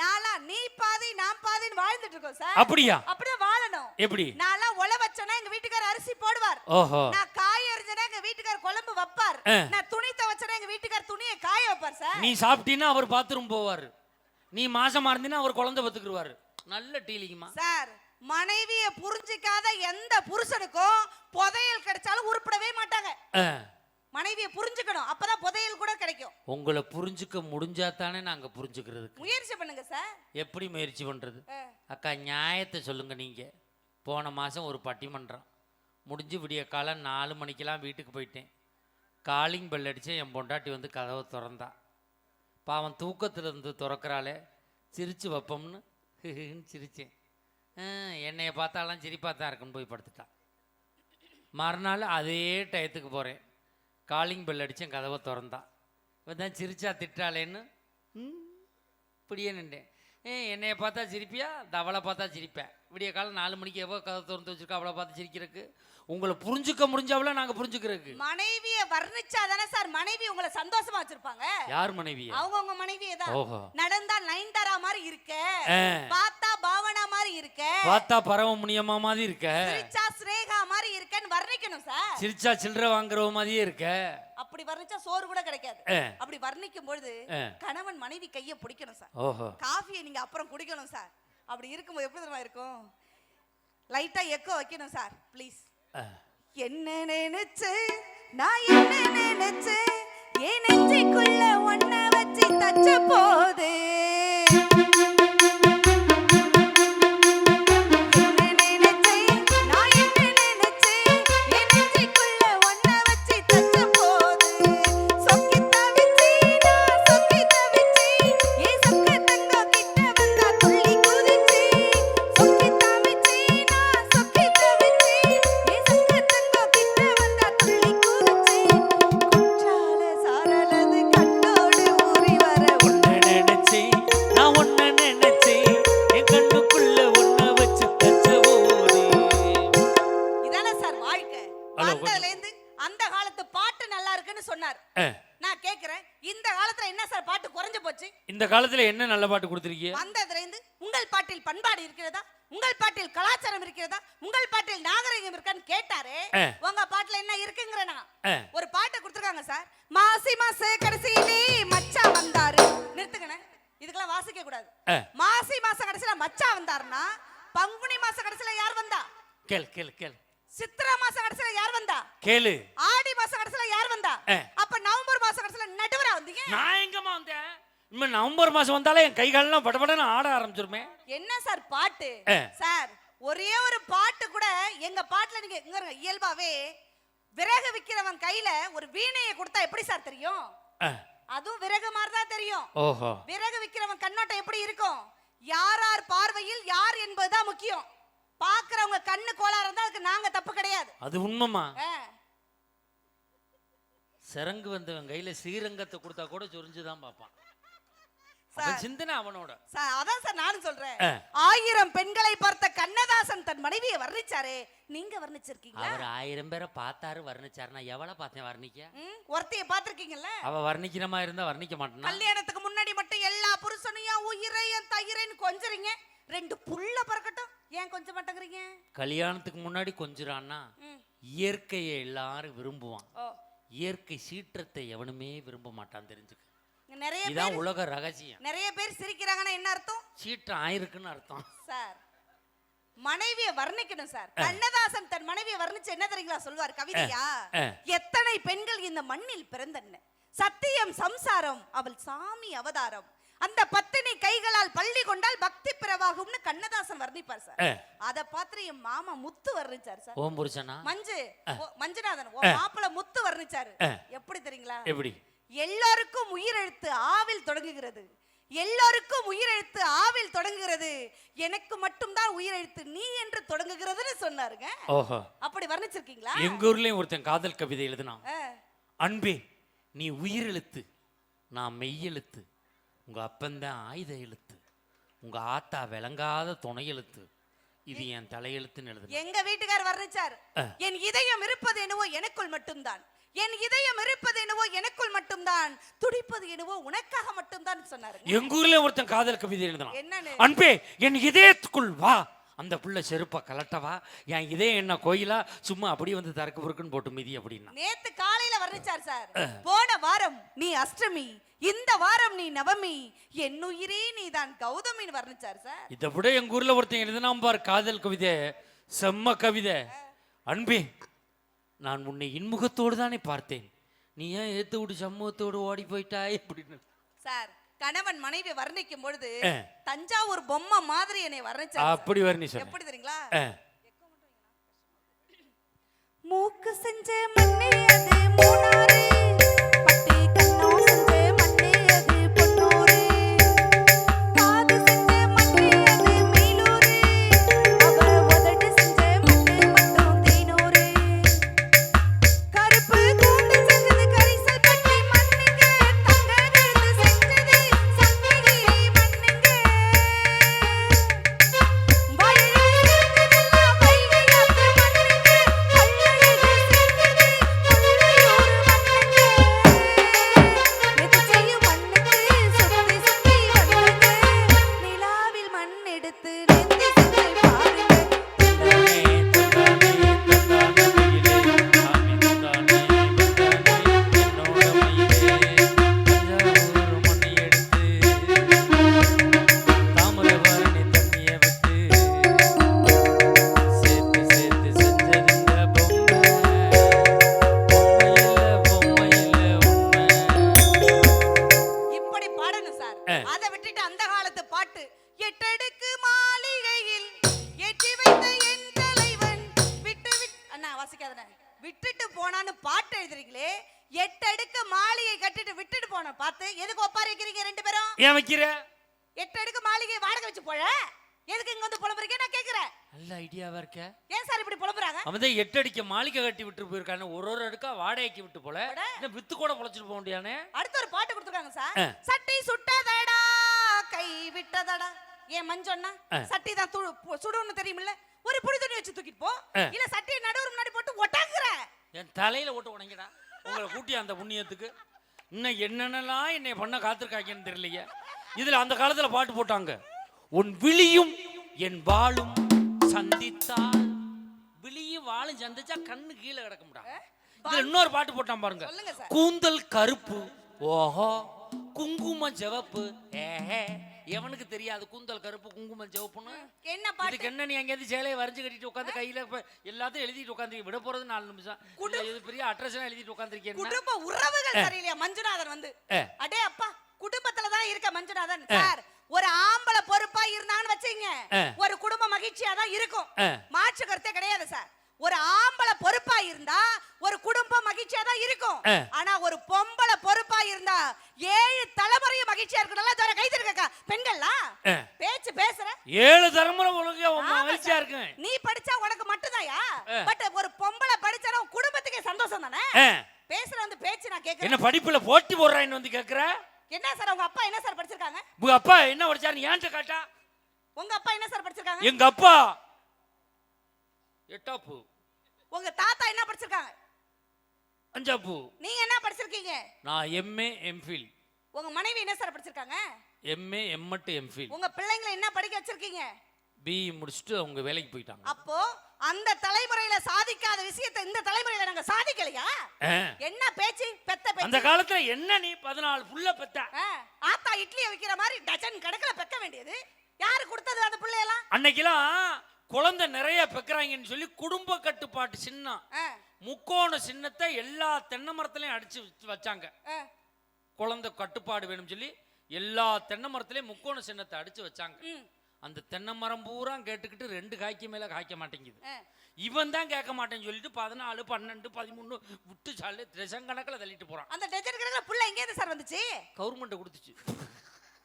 A: நாளா நீ பாதி நான் பாதின்னு வாழ்ந்துட்டு இருக்கோம் சார்.
B: அப்படியா?
A: அப்படியே வாழணும்.
B: எப்படி?
A: நாளா ஒல வச்சனா எங்க வீட்டுக்காரர் அரிசி போடுவார்.
B: ஓஹோ.
A: நான் காய் அரிஞ்சனா எங்க வீட்டுக்காரர் குழம்பு வைப்பார். நான் துணி துவைச்சனா எங்க வீட்டுக்காரர் துணியை காய வைப்பார் சார்.
B: நீ சாப்பிட்டீனா அவர் பாத்ரூம் போவாரு, நீ மாசமா இருந்தீனா அவர் குழந்தை பத்துக்குருவாரு. நல்ல டீலிங்குமா
A: சார். மனைவிய புரிஞ்சிக்காத எந்த புருஷனுக்கும் புதையல் கிடைச்சாலும் உருப்படவே மாட்டாங்க. மனைவியை புரிஞ்சுக்கணும், அப்பதான் புதையல் கூட கிடைக்கும்.
B: உங்களை புரிஞ்சுக்க முடிஞ்சா தானே நாங்க புரிஞ்சுக்கிறதுக்கு
A: முயற்சி பண்ணுங்க சார்.
B: எப்படி முயற்சி பண்றது? அக்கா நியாயத்தை சொல்லுங்க. நீங்க போன மாசம் ஒரு பட்டிமன்றம் முடிஞ்சு விடிய காலம் 4 மணிக்கெல்லாம் வீட்டுக்கு போயிட்டேன். காலிங் பெல் அடிச்சு என் பொண்டாட்டி வந்து கதவை திறந்தா. பாவம் தூக்கத்துல இருந்து திறக்கிறாளே, சிரிச்சு வைப்போம்னு சிரிச்சேன். என்னைய பார்த்தாலாம் சிரிப்பா தான் இருக்குன்னு போய் படுத்துட்டான். மறுநாள் அதே டயத்துக்கு போகிறேன், காலிங் பெல் அடித்தேன், கதவை திறந்தா. இப்போ தான் சிரிச்சா திட்டாளேன்னு இப்படியே நின்றேன். என்னைய பார்த்தா சிரிப்பியா, அவளை பார்த்தா சிரிப்பேன். விடிய காலம் 4 மணிக்கு எவ்வளோ கதை திறந்து வச்சிருக்கா, அவளை பார்த்து சிரிக்கிறதுக்கு. உங்களை புரிஞ்சுக்க முடிஞ்சவள நாங்க புரிஞ்சுக்கிறதுக்கு.
A: மனைவியை வர்ணிச்சாதானே சார் மனைவி உங்களை சந்தோஷமா வச்சிருப்பாங்க.
B: யார் மனைவி?
A: அவங்க மனைவியே தான்.
B: ஓஹோ.
A: நடந்தா நயன்தாரா மாதிரி இருக்க, பார்த்தா பாவனா மாதிரி இருக்க,
B: பார்த்தா பரமமுனியம்மா மாதிரி இருக்க,
A: சிரிச்சா ஸ்ரேகா மாதிரி இருக்கன்னு வர்ணிக்கணும் சார்.
B: சிரிச்சா சில்லறை வாங்குறவ மாதிரியே இருக்க.
A: அப்படி வர்ணிச்சா சோறு கூட கிடைக்காது. அப்படி வர்ணிக்கும் பொழுது கணவன் மனைவி கையை பிடிக்கணும் சார்.
B: ஓஹோ.
A: காஃபியை நீங்க அப்புறம் குடிக்கணும் சார். அப்படி இருக்கும்போது எப்படி தெரியுமா இருக்கும்? லைட்டா எக்கோ வைக்கணும் சார் ப்ளீஸ். என்ன நினைச்சு நான் என்ன நினைச்சு என் நெஞ்சுக்குள்ள ஒன்ன வச்சு தச்ச போது
B: காலத்துல என்ன நல்ல பாட்டு கொடுத்திருக்கீங்க?
A: வந்ததுல இருந்து உங்கள் பாட்டில் பண்பாடு இருக்கிறதா, உங்கள் பாட்டில் கலாச்சாரம் இருக்கிறதா, உங்கள் பாட்டில் நாகரிகம் இருக்கான்னு கேட்டாரே. உங்க பாட்டுல என்ன இருக்குங்கறனா ஒரு பாட்டு கொடுத்திருக்காங்க சார். மாசி மாச கடைசியிலே மச்சான் வந்தாரு. நிறுத்துங்கண்ணே, இதுக்கெல்லாம் வாசிக்க கூடாது. மாசி மாச கடைசியில மச்சான் வந்தாருன்னா பங்குனி மாச கடைசியில யார் வந்தா?
B: கேள் கேள் கேள்.
A: சித்திரை மாச கடைசியில யார் வந்தா?
B: கேளு.
A: ஆடி மாச கடைசியில யார் வந்தா? அப்ப நவம்பர் மாச கடைசியில நடுவரா வந்தீங்க.
B: நான் எங்கமா வந்தேன்? இன்னும் நவம்பர் மாசம் வந்தாலே என் கைகாலெல்லாம் படபடன்னு ஆட ஆரம்பிச்சிருமே.
A: என்ன சார் பாட்டு சார்? ஒரே ஒரு பாட்டு கூட எங்க பாட்டுல நீங்க இங்க இயல்பாவே விறகு விக்கிறவன் கையில ஒரு வீணையை கொடுத்தா எப்படி சார் தெரியும்? அதுவும் விறகு மாதிரி தான் தெரியும். ஓஹோ. விறகு விக்கிறவன் கண்ணோட்டம் எப்படி இருக்கும்? யார் யார் பார்வையில் யார் என்பதுதான் முக்கியம். பாக்குறவங்க கண்ணு கோளாறு இருந்தா அதுக்கு நாங்க தப்பு கிடையாது.
B: அது உண்மைமா. சிறங்கு வந்தவன் கையில ஸ்ரீரங்கத்தை கொடுத்தா கூட சொரிஞ்சுதான் பாப்பான். சிந்தனை அவனோட.
A: அதான் சார் நானும் சொல்றேன். 1000 பெண்களை பார்த்த கண்ணதாசன் தன் மனைவியை வர்ணிச்சாரே, நீங்க வர்ணிச்சிருக்கீங்களா?
B: அவர் 1000 பேரை பார்த்தாரு வர்ணிச்சாரு. நான் எவ்வளவு பார்த்தேன் வர்ணிக்க?
A: ஒருத்தைய பாத்திருக்கீங்கல்ல?
B: அவ வர்ணிக்கிறமா இருந்தா வர்ணிக்க மாட்டேனா?
A: கல்யாணத்துக்கு முன்னாடி மட்டும் எல்லா புருஷனையும் உயிரையும் தயிரைன்னு கொஞ்சறீங்க. 2 புள்ள பறக்கட்டும் ஏன் கொஞ்ச மாட்டேங்கறீங்க?
B: கல்யாணத்துக்கு முன்னாடி கொஞ்சறான்னா இயற்கையை எல்லாரும் விரும்புவான். இயற்கை சீற்றத்தை எவனுமே விரும்ப மாட்டான், தெரிஞ்சுக்க. இதான் உலக ரகசியம்.
A: நிறைய பேர் சிரிக்கிறாங்கன்னா என்ன அர்த்தம்?
B: சீற்றம் ஆயிருக்குன்னு அர்த்தம்
A: சார். மனைவியை வர்ணிக்கணும் சார். கண்ணதாசன் தன் மனைவியை வர்ணிச்சு என்ன தெரியுங்களா சொல்வார் கவிதையா? எத்தனை பெண்கள் இந்த மண்ணில் பிறந்தன, சத்தியம் சம்சாரம் அவள் சாமி அவதாரம். அந்த பத்தினி கைகளால் பள்ளி கொண்டால் பக்தி பிரவாகம்னு கண்ணதாசன் வர்ணிப்பார் சார். அத பார்த்து என் மாமா முத்து வர்ணிச்சார் சார்.
B: ஓம் புருஷனா
A: மஞ்சுநாதன் மாப்பிள்ள முத்து வர்ணிச்சாரு. எப்படி தெரியுங்களா?
B: எப்படி?
A: எல்லாருக்கும் உயிரெழுத்து ஆவில் தொடங்குகிறது, எல்லோருக்கும் உயிரெழுத்து ஆவில் தொடங்குகிறது, எனக்கு மட்டும்தான் உயிரெழுத்து நீ என்று தொடங்குகிறதுன்னு சொன்னாருங்க.
B: ஓஹோ,
A: அப்படி வர்ணிச்சிருக்கீங்களா?
B: எங்க ஊர்லயும் ஒருத்தன் காதல் கவிதை எழுதினான். அன்பே நீ உயிரெழுத்து, நான் மெய்யெழுத்து, உங்க அப்பந்தான் ஆயுத எழுத்து, உங்க ஆத்தா விளங்காத துணை எழுத்து, இது என் தலையெழுத்துன்னு எழுது.
A: எங்க வீட்டுக்கார் வர்ணிச்சார். என் இதயம் இருப்பது என்னவோ எனக்குள் மட்டும்தான், என் இதயம் இருப்பது என்னவோ எனக்குள் மட்டும்தான், துடிப்பது என்னவோ உனக்காக மட்டும்தான் சொன்னாரு.
B: எங்க ஊர்ல ஒருத்தன் காதல் கவிதை எழுதினான்.
A: என்னன்னு?
B: அன்பே என் இதயத்துக்குள் வா, அந்த புள்ள செருப்பா கலட்டவா, என் இதயம் என்ன கோயிலா, சும்மா அப்படி வந்து தரக்கு பொறுக்குன்னு போட்டு மிதி அப்படின்னா.
A: நேத்து காலையில வர்ணிச்சார் சார். போன வாரம் நீ அஷ்டமி, இந்த வாரம் நீ நவமி, என் உயிரே நீதான் கௌதமின்னு வர்ணிச்சார் சார்.
B: இதை விட எங்க ஊர்ல ஒருத்தன் எழுதினான் பார் காதல் கவிதை, செம்ம கவிதை. அன்பே நான் உன்னை இன்முகத்தோடு தானே பார்த்தேன், நீ ஏன் ஏத்து விட்டு சமூகத்தோடு ஓடி போயிட்டாய் அப்படின்னு.
A: சார் கணவன் மனைவி வர்ணிக்கும் பொழுது தஞ்சாவூர் பொம்மை மாதிரி என்னை வர்ணிச்சார்.
B: அப்படி வர்ணிச்ச.
A: எப்படி தெரியுங்களா?
C: மூக்கு செஞ்ச மண்ணே அது மூணாறு, பட்டி கண்ணோ செஞ்ச மண்ணே அது பொன்னூரு, காது செஞ்ச மண்ணே அது மேலூரு, அவ உதடு செஞ்ச மண்ணே மட்டும் தேனூரு, கருப்பு கூண்டு செஞ்சது கரிசல் பட்டி மண்ணுங்க, தங்க விழுந்து செஞ்சது சங்ககிரி மண்ணுங்க, வயலில் செஞ்சதெல்லாம் வைகையாத்து மண்ணுங்க, கல்லழகு செஞ்சது கொள்ளையூர் மண்ணுங்க, நெத்திச்சையும் மண்ணுக்கு சுத்தி சுத்தி வந்துங்க, நிலாவில் மண் எடுத்து நெத்தி செஞ்சை பாருங்க.
A: இப்படி பாடணும் சார். அதை விட்டுட்டு அந்த காலத்து பாட்டு, எட்டடுக்கு மாளிகையில் ஏற்றி வைத்த என் தலைவன் விட்டு அண்ணா வாசிக்காதண்ணா, விட்டுட்டு போனான்னு பாட்டு எழுதுறீங்களே, எட்டடுக்கு மாளிகை கட்டிட்டு விட்டுட்டு போன பார்த்து எதுக்கு ஒப்பாரி வைக்கிறீங்க ரெண்டு பேரும்?
B: ஏன் வைக்கிற?
A: எட்டடுக்கு மாளிகை வாடகை வச்சு போல எதுக்கு இங்க வந்து புலம்புறீங்க? நான் கேக்குறேன்.
B: நல்ல ஐடியாவா இருக்க.
A: ஏன் சார் இப்படி புலம்புறாங்க?
B: அவன் தான் 8 அடிக்க மாளிகை கட்டி விட்டு போயிருக்கானே, ஒரு அடுக்கா வாடகைக்கு விட்டு போல, என்ன வித்து கூட பொழைச்சிட்டு போக முடியானே.
A: அடுத்த ஒரு பாட்டு கொடுத்துருக்காங்க சார். சட்டி சுட்டதடா கை விட்டதடா, ஏன் மஞ்சொன்னா சட்டி தான் சுடுன்னு தெரியுமில்ல, ஒரு புடி துணி வச்சு தூக்கிட்டு போ, இல்ல சட்டியை நடுவர் முன்னாடி போட்டு ஒட்டாக்குற.
B: என் தலையில ஓட்டு உடைங்கடா உங்களை கூட்டி அந்த புண்ணியத்துக்கு. இன்னும் என்னென்னலாம் என்னை பண்ண காத்திருக்காங்கன்னு தெரியலையே. இதுல அந்த காலத்துல பாட்டு போட்டாங்க, உன் விழியும் என் வாளும் சந்தித்தால், விழியும் வாளும் சந்திச்சா கண்ணு கீழே கிடக்கும்டா. இதுல இன்னொரு பாட்டு போட்டான் பாருங்க, கூந்தல் கருப்பு ஓஹோ குங்கும சிவப்பு ஏஹே, எவனுக்கு தெரியாது கூந்தல் கருப்பு குங்குமம் சிவப்புன்னு?
A: என்ன பாட்டு?
B: இதுக்கு என்ன, நீ எங்கேயாவது சேலையை வரைஞ்சு கட்டிட்டு உட்காந்து கையில எல்லாத்தையும் எழுதிட்டு உட்காந்து விட போறது 4 நிமிஷம், இது பெரிய அட்ரஸ் எழுதிட்டு உட்காந்துருக்கேன்.
A: குடும்ப உறவுகள் சரியில்லையா மஞ்சுநாதன் வந்து? அடே அப்பா, குடும்பத்துல தான் இருக்க மஞ்சுநாதன் சார். ஒரு ஆம்பளை பொறுப்பா இருந்தான்னு வச்சீங்க, ஒரு குடும்ப மகிழ்ச்சியா தான் இருக்கும், மாற்று கருத்தே கிடையாது சார். ஒரு ஆம்பளை பொறுப்பா இருந்தா ஒரு குடும்பம் மகிழ்ச்சியா தான் இருக்கும். ஆனா ஒரு பொம்பளை பொறுப்பா இருந்தா 7 தலைமுறையும் மகிழ்ச்சியா இருக்கணும். தவிர கை தருக்கா பெண்கள்லாம் பேச்சு பேசுற
B: 7 தலைமுறை ஒழுங்கா மகிழ்ச்சியா இருக்கு.
A: நீ படிச்சா உனக்கு மட்டும்தாயா? பட் ஒரு பொம்பளை படிச்சா குடும்பத்துக்கே சந்தோஷம் தானே. பேசுற வந்து பேச்சு நான் கேக்குறேன்.
B: என்ன படிப்புல போட்டி போடுறான்னு வந்து கேக்குற?
A: என்ன சார் உங்க அப்பா என்ன சார் படிச்சிருக்காங்க?
B: உங்க அப்பா என்ன படிச்சாரு ஏன்ட்ட காட்டா?
A: உங்க அப்பா என்ன சார் படிச்சிருக்காங்க?
B: எங்க அப்பா 8ஆப்பு.
A: உங்க தாத்தா என்ன படிச்சிருக்காங்க?
B: 5ஆப்பு.
A: நீங்க என்ன படிச்சிருக்கீங்க?
B: நான் எம்ஏ எம்ஃபில்.
A: உங்க மனைவி என்ன சார் படிச்சிருக்காங்க?
B: MA MEd MPhil.
A: உங்க பிள்ளைங்களை என்ன படிக்க வச்சிருக்கீங்க?
B: பிஇ முடிச்சிட்டு அவங்க வேலைக்கு போயிட்டாங்க.
A: அப்போ அந்த தலைமுறையில சாதிக்காத விஷயத்தை இந்த தலைமுறையில நாங்க சாதிக்கலையா? என்ன பேச்சு பெத்த பேச்சு?
B: அந்த காலத்துல என்ன நீ 14 புள்ள பெத்த?
A: ஆத்தா இட்லியை விக்கிற மாதிரி டஜன் கணக்குல பெக்க வேண்டியது யாரு கொடுத்தது அந்த பிள்ளையெல்லாம்?
B: அன்னைக்கெல்லாம் குழந்தை நிறைய பெக்கறாங்கன்னு சொல்லி குடும்ப கட்டுப்பாட்டு சின்னம் முக்கோண சின்னத்தை எல்லா தென்னை மரத்திலையும் அடிச்சு வச்சாங்க. குழந்தை கட்டுப்பாடு வேணும்னு சொல்லி எல்லா தென்னை மரத்துலேயும் முக்கோண சின்னத்தை அடிச்சு வச்சாங்க. அந்த தென்னை மரம் பூரா கேட்டுக்கிட்டு 2 காய்க்கு மேல காய்க்க மாட்டேங்குது. இவன் தான் கேட்க மாட்டேன்னு சொல்லிட்டு 14, 12, 13 விட்டு சாலை டெசன் கணக்கில் தள்ளிட்டு போறான்.
A: அந்த டெஜன் கணக்குல புள்ள எங்க இருந்து சார் வந்துச்சு?
B: கவர்மெண்ட் கொடுத்துச்சு.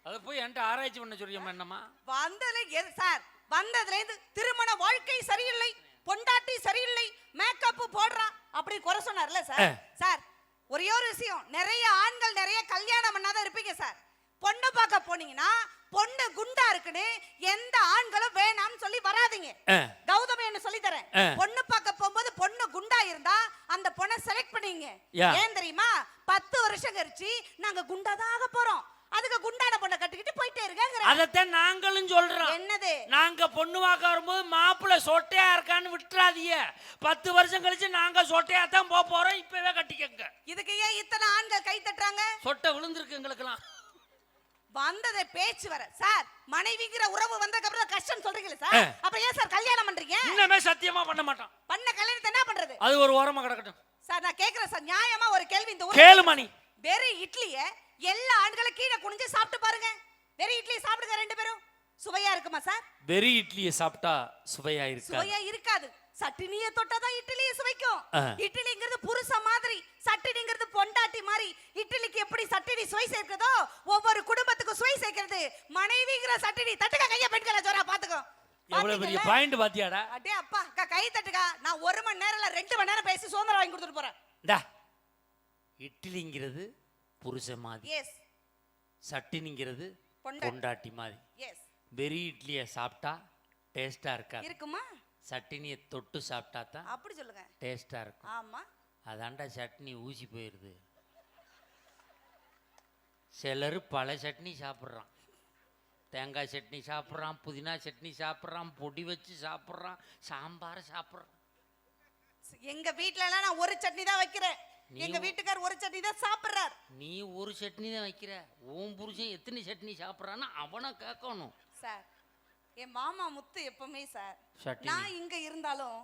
B: அதை போய் என்கிட்ட ஆராய்ச்சி பண்ண சொல்லியம்மா என்னம்மா?
A: வந்ததுல சார் வந்ததுல இருந்து திருமண வாழ்க்கை சரியில்லை, பொண்டாட்டி சரியில்லை, மேக்கப் போடுறா அப்படி குறை சொன்னார்ல சார். சார் ஒரே ஒரு விஷயம், நிறைய ஆண்கள் நிறைய கல்யாணம் பண்ணாதான் இருப்பீங்க சார். பொண்ணு பார்க்க போனீங்கன்னா பொண்ணு குண்டா இருக்குன்னு எந்த ஆண்களும் வேணாம்னு சொல்லி வராதீங்க. கௌதமி என்ன சொல்லி தரேன், பொண்ணு பார்க்க போகும்போது பொண்ணு குண்டா இருந்தா அந்த பொண்ணை செலக்ட் பண்ணீங்க. ஏன் தெரியுமா? 10 வருஷம் கழிச்சு நாங்க குண்டாதான் ஆக போறோம், அதுக்கு குண்டான பொண்ணை கட்டிக்கிட்டு போயிட்டே இருக்காங்க.
B: அதத்தான் நாங்களும் சொல்றோம்.
A: என்னது?
B: நாங்க பொண்ணு வாக்க வரும்போது மாப்பிள்ளை சொட்டையா இருக்கான்னு விட்டுறாதீங்க. 10 வருஷம் கழிச்சு நாங்க சொட்டையா தான் போறோம், இப்பவே கட்டிக்கங்க.
A: இதுக்கு ஏன் இத்தனை ஆண்கள் கை தட்டுறாங்க?
B: சொட்டை விழுந்திருக்கு எங்களுக்கெல்லாம்.
A: வந்ததை பேச்சு வர சார், மனைவிங்கிற உறவு வந்ததுக்கு அப்புறம் கஷ்டம் சொல்றீங்களா சார்? அப்ப ஏன் சார் கல்யாணம் பண்றீங்க?
B: இன்னமே சத்தியமா பண்ண மாட்டான்.
A: பண்ண கல்யாணத்தை என்ன பண்றது?
B: அது ஒரு ஓரமா கிடக்கட்டும்
A: சார். நான் கேக்குறேன் சார், நியாயமா ஒரு கேள்வி. இந்த
B: கேளு மணி.
A: வெறும் இட்லிய எல்லா ஆண்களும் கீழே குனிஞ்சு சாப்பிட்டு பாருங்க. வெறும் இட்லி சாப்பிடுங்க 2 பேரும். சுவையா இருக்குமா சார்?
B: வெறும் இட்லியை சாப்பிட்டா சுவையா இருக்காது.
A: சுவையா இருக்காது. சட்டினியை தொட்டாதான் இட்லியை சுவைக்கும். இட்லிங்கிறது புருஷ மாதிரி, சட்டினிங்கிறது பொண்டாட்டி மாதிரி. இட்லிக்கு எப்படி சட்டினி சுவை சேர்க்கிறதோ ஒவ்வொரு குடும்பத்துக்கும் சுவை சேர்க்கிறது மனைவிங்கிற சட்டினி. தட்டுக்க கைய பெண்களை ஜோரா பாத்துக்கோ.
B: எவ்வளவு பெரிய பாயிண்ட் பாத்தியாடா?
A: அடே அப்பா, கை தட்டுக்கா. நான் 1 மணி நேரம் இல்ல 2 மணி நேரம் பேசி சுதந்திரம் வாங்கி கொடுத்துட்டு போறேன்.
B: இட்லிங்கிறது புருஷ மாதிரி,
A: எஸ்.
B: சட்டினிங்கிறது பொண்டாட்டி மாதிரி.
A: எஸ்.
B: வெறும் இட்லியை சாப்பிட்டா டேஸ்டா இருக்காது.
A: இருக்குமா?
B: சட்டினியை தொட்டு சாப்பிட்டா தான்
A: அப்படி சொல்லுங்க,
B: டேஸ்டா இருக்கும்.
A: ஆமா.
B: அதாண்டா சட்னி ஊசி போயிருது. சிலர் பல சட்னி சாப்பிட்றான். தேங்காய் சட்னி சாப்பிட்றான், புதினா சட்னி சாப்பிட்றான், பொடி வச்சு சாப்பிட்றான், சாம்பார் சாப்பிட்றான்.
A: எங்க வீட்ல எல்லாம் நான் ஒரு சட்னி தான் வைக்கிறேன். எங்க வீட்டுக்கார் ஒரு சட்னி தான் சாப்பிடுறார்.
B: நீ ஒரு சட்னி தான் வைக்கிற, உன் புருஷன் எத்தனை சட்னி சாப்பிட்றான்னு அவனை கேட்கணும்
A: சார். என் மாமா முத்து எப்பவுமே சார், நான் இங்க இருந்தாலும்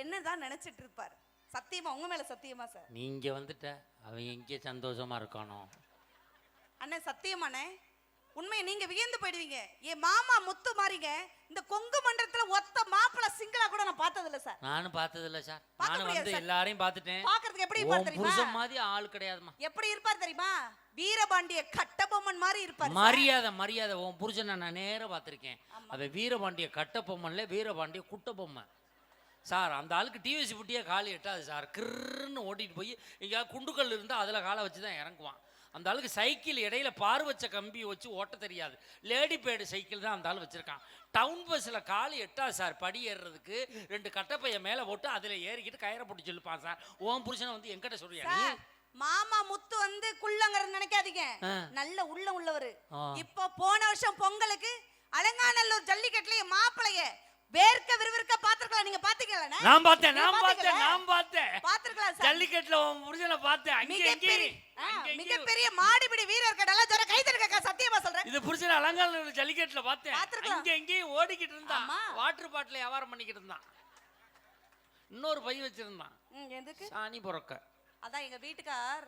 A: என்னதான் நினைச்சிட்டு இருப்பார். சத்தியமா, உங்க மேல சத்தியமா சார்.
B: நீங்க வந்துட்ட அவன் எங்கே சந்தோஷமா இருக்கானோ.
A: அண்ணன் சத்தியமானே, உண்மையை நீங்க வியந்து போயிடுவீங்க. என் மாமா முத்து மாறிங்க இந்த கொங்கு மண்டலத்துல ஒத்த மாப்பிள சிங்கிளா கூட நான் பார்த்தது இல்ல சார்.
B: நானும் பார்த்தது இல்ல சார். நானும் வந்து எல்லாரையும் பார்த்துட்டேன்.
A: பாக்குறதுக்கு எப்படி இருப்பார் தெரியுமா?
B: புருஷன் மாதிரி ஆள் கிடையாதுமா.
A: எப்படி இருப்பார் தெரியுமா? வீரபாண்டிய கட்டபொம்மன் மாதிரி இருப்பார்.
B: மரியாதை மரியாதை. உன் புருஷனை நான் நேரா பார்த்திருக்கேன். அவன் வீரபாண்டிய கட்டபொம்மன்ல வீரபாண்டிய குட்டபொம்மன் சார். அந்த ஆளுக்கு டிவிசி புட்டியே காலி எட்டாது சார். கிருன்னு ஓட்டிட்டு போய் எங்கேயாவது குண்டுக்கல் இருந்தால் அதில் காலை வச்சு தான் இறங்குவான். அந்த ஆளுக்கு சைக்கிள் இடையில பார் வச்ச கம்பியை வச்சு ஓட்ட தெரியாது. லேடி பேடு சைக்கிள் தான் அந்த ஆள் வச்சிருக்கான். டவுன் பஸ்ஸில் காலி எட்டாது சார். படி ஏறுறதுக்கு 2 கட்டப்பைய மேலே போட்டு அதில் ஏறிக்கிட்டு கயிறை போட்டு சொல்லிப்பான் சார். உன் புருஷனை வந்து என்கிட்ட சொல்றியா நீ?
A: மாமா முத்து வந்து குள்ளங்கிறது நினைக்காதீங்க, நல்ல உள்ள உள்ளவரு. இப்போ போன வருஷம் பொங்கலுக்கு அலங்காநல்லூர் ஜல்லிக்கட்டுல மாப்பிளைய வேர்க்க விறுவிறுக்க பாத்துக்கலாம். நீங்க பாத்தீங்களா?
B: நான் பார்த்தேன்.
A: பாத்துக்கலாம் சார்.
B: ஜல்லிக்கட்டுல உன் புருஷனை பார்த்தேன்.
A: மிகப்பெரிய மாடிபிடி வீரர் கடல ஜர கை தட்டுங்க. சத்தியமா சொல்றேன்,
B: இது புருஷனை அலங்காநல்லூர் ஜல்லிக்கட்டுல பார்த்தேன். அங்க எங்கேயும் ஓடிக்கிட்டு இருந்தான். வாட்டர் பாட்டில் வியாபாரம் பண்ணிக்கிட்டு இருந்தான். இன்னொரு பை வச்சிருந்தான்.
A: எதுக்கு?
B: சாணி பொறக்க.
A: அதான் எங்க வீட்டுக்கார்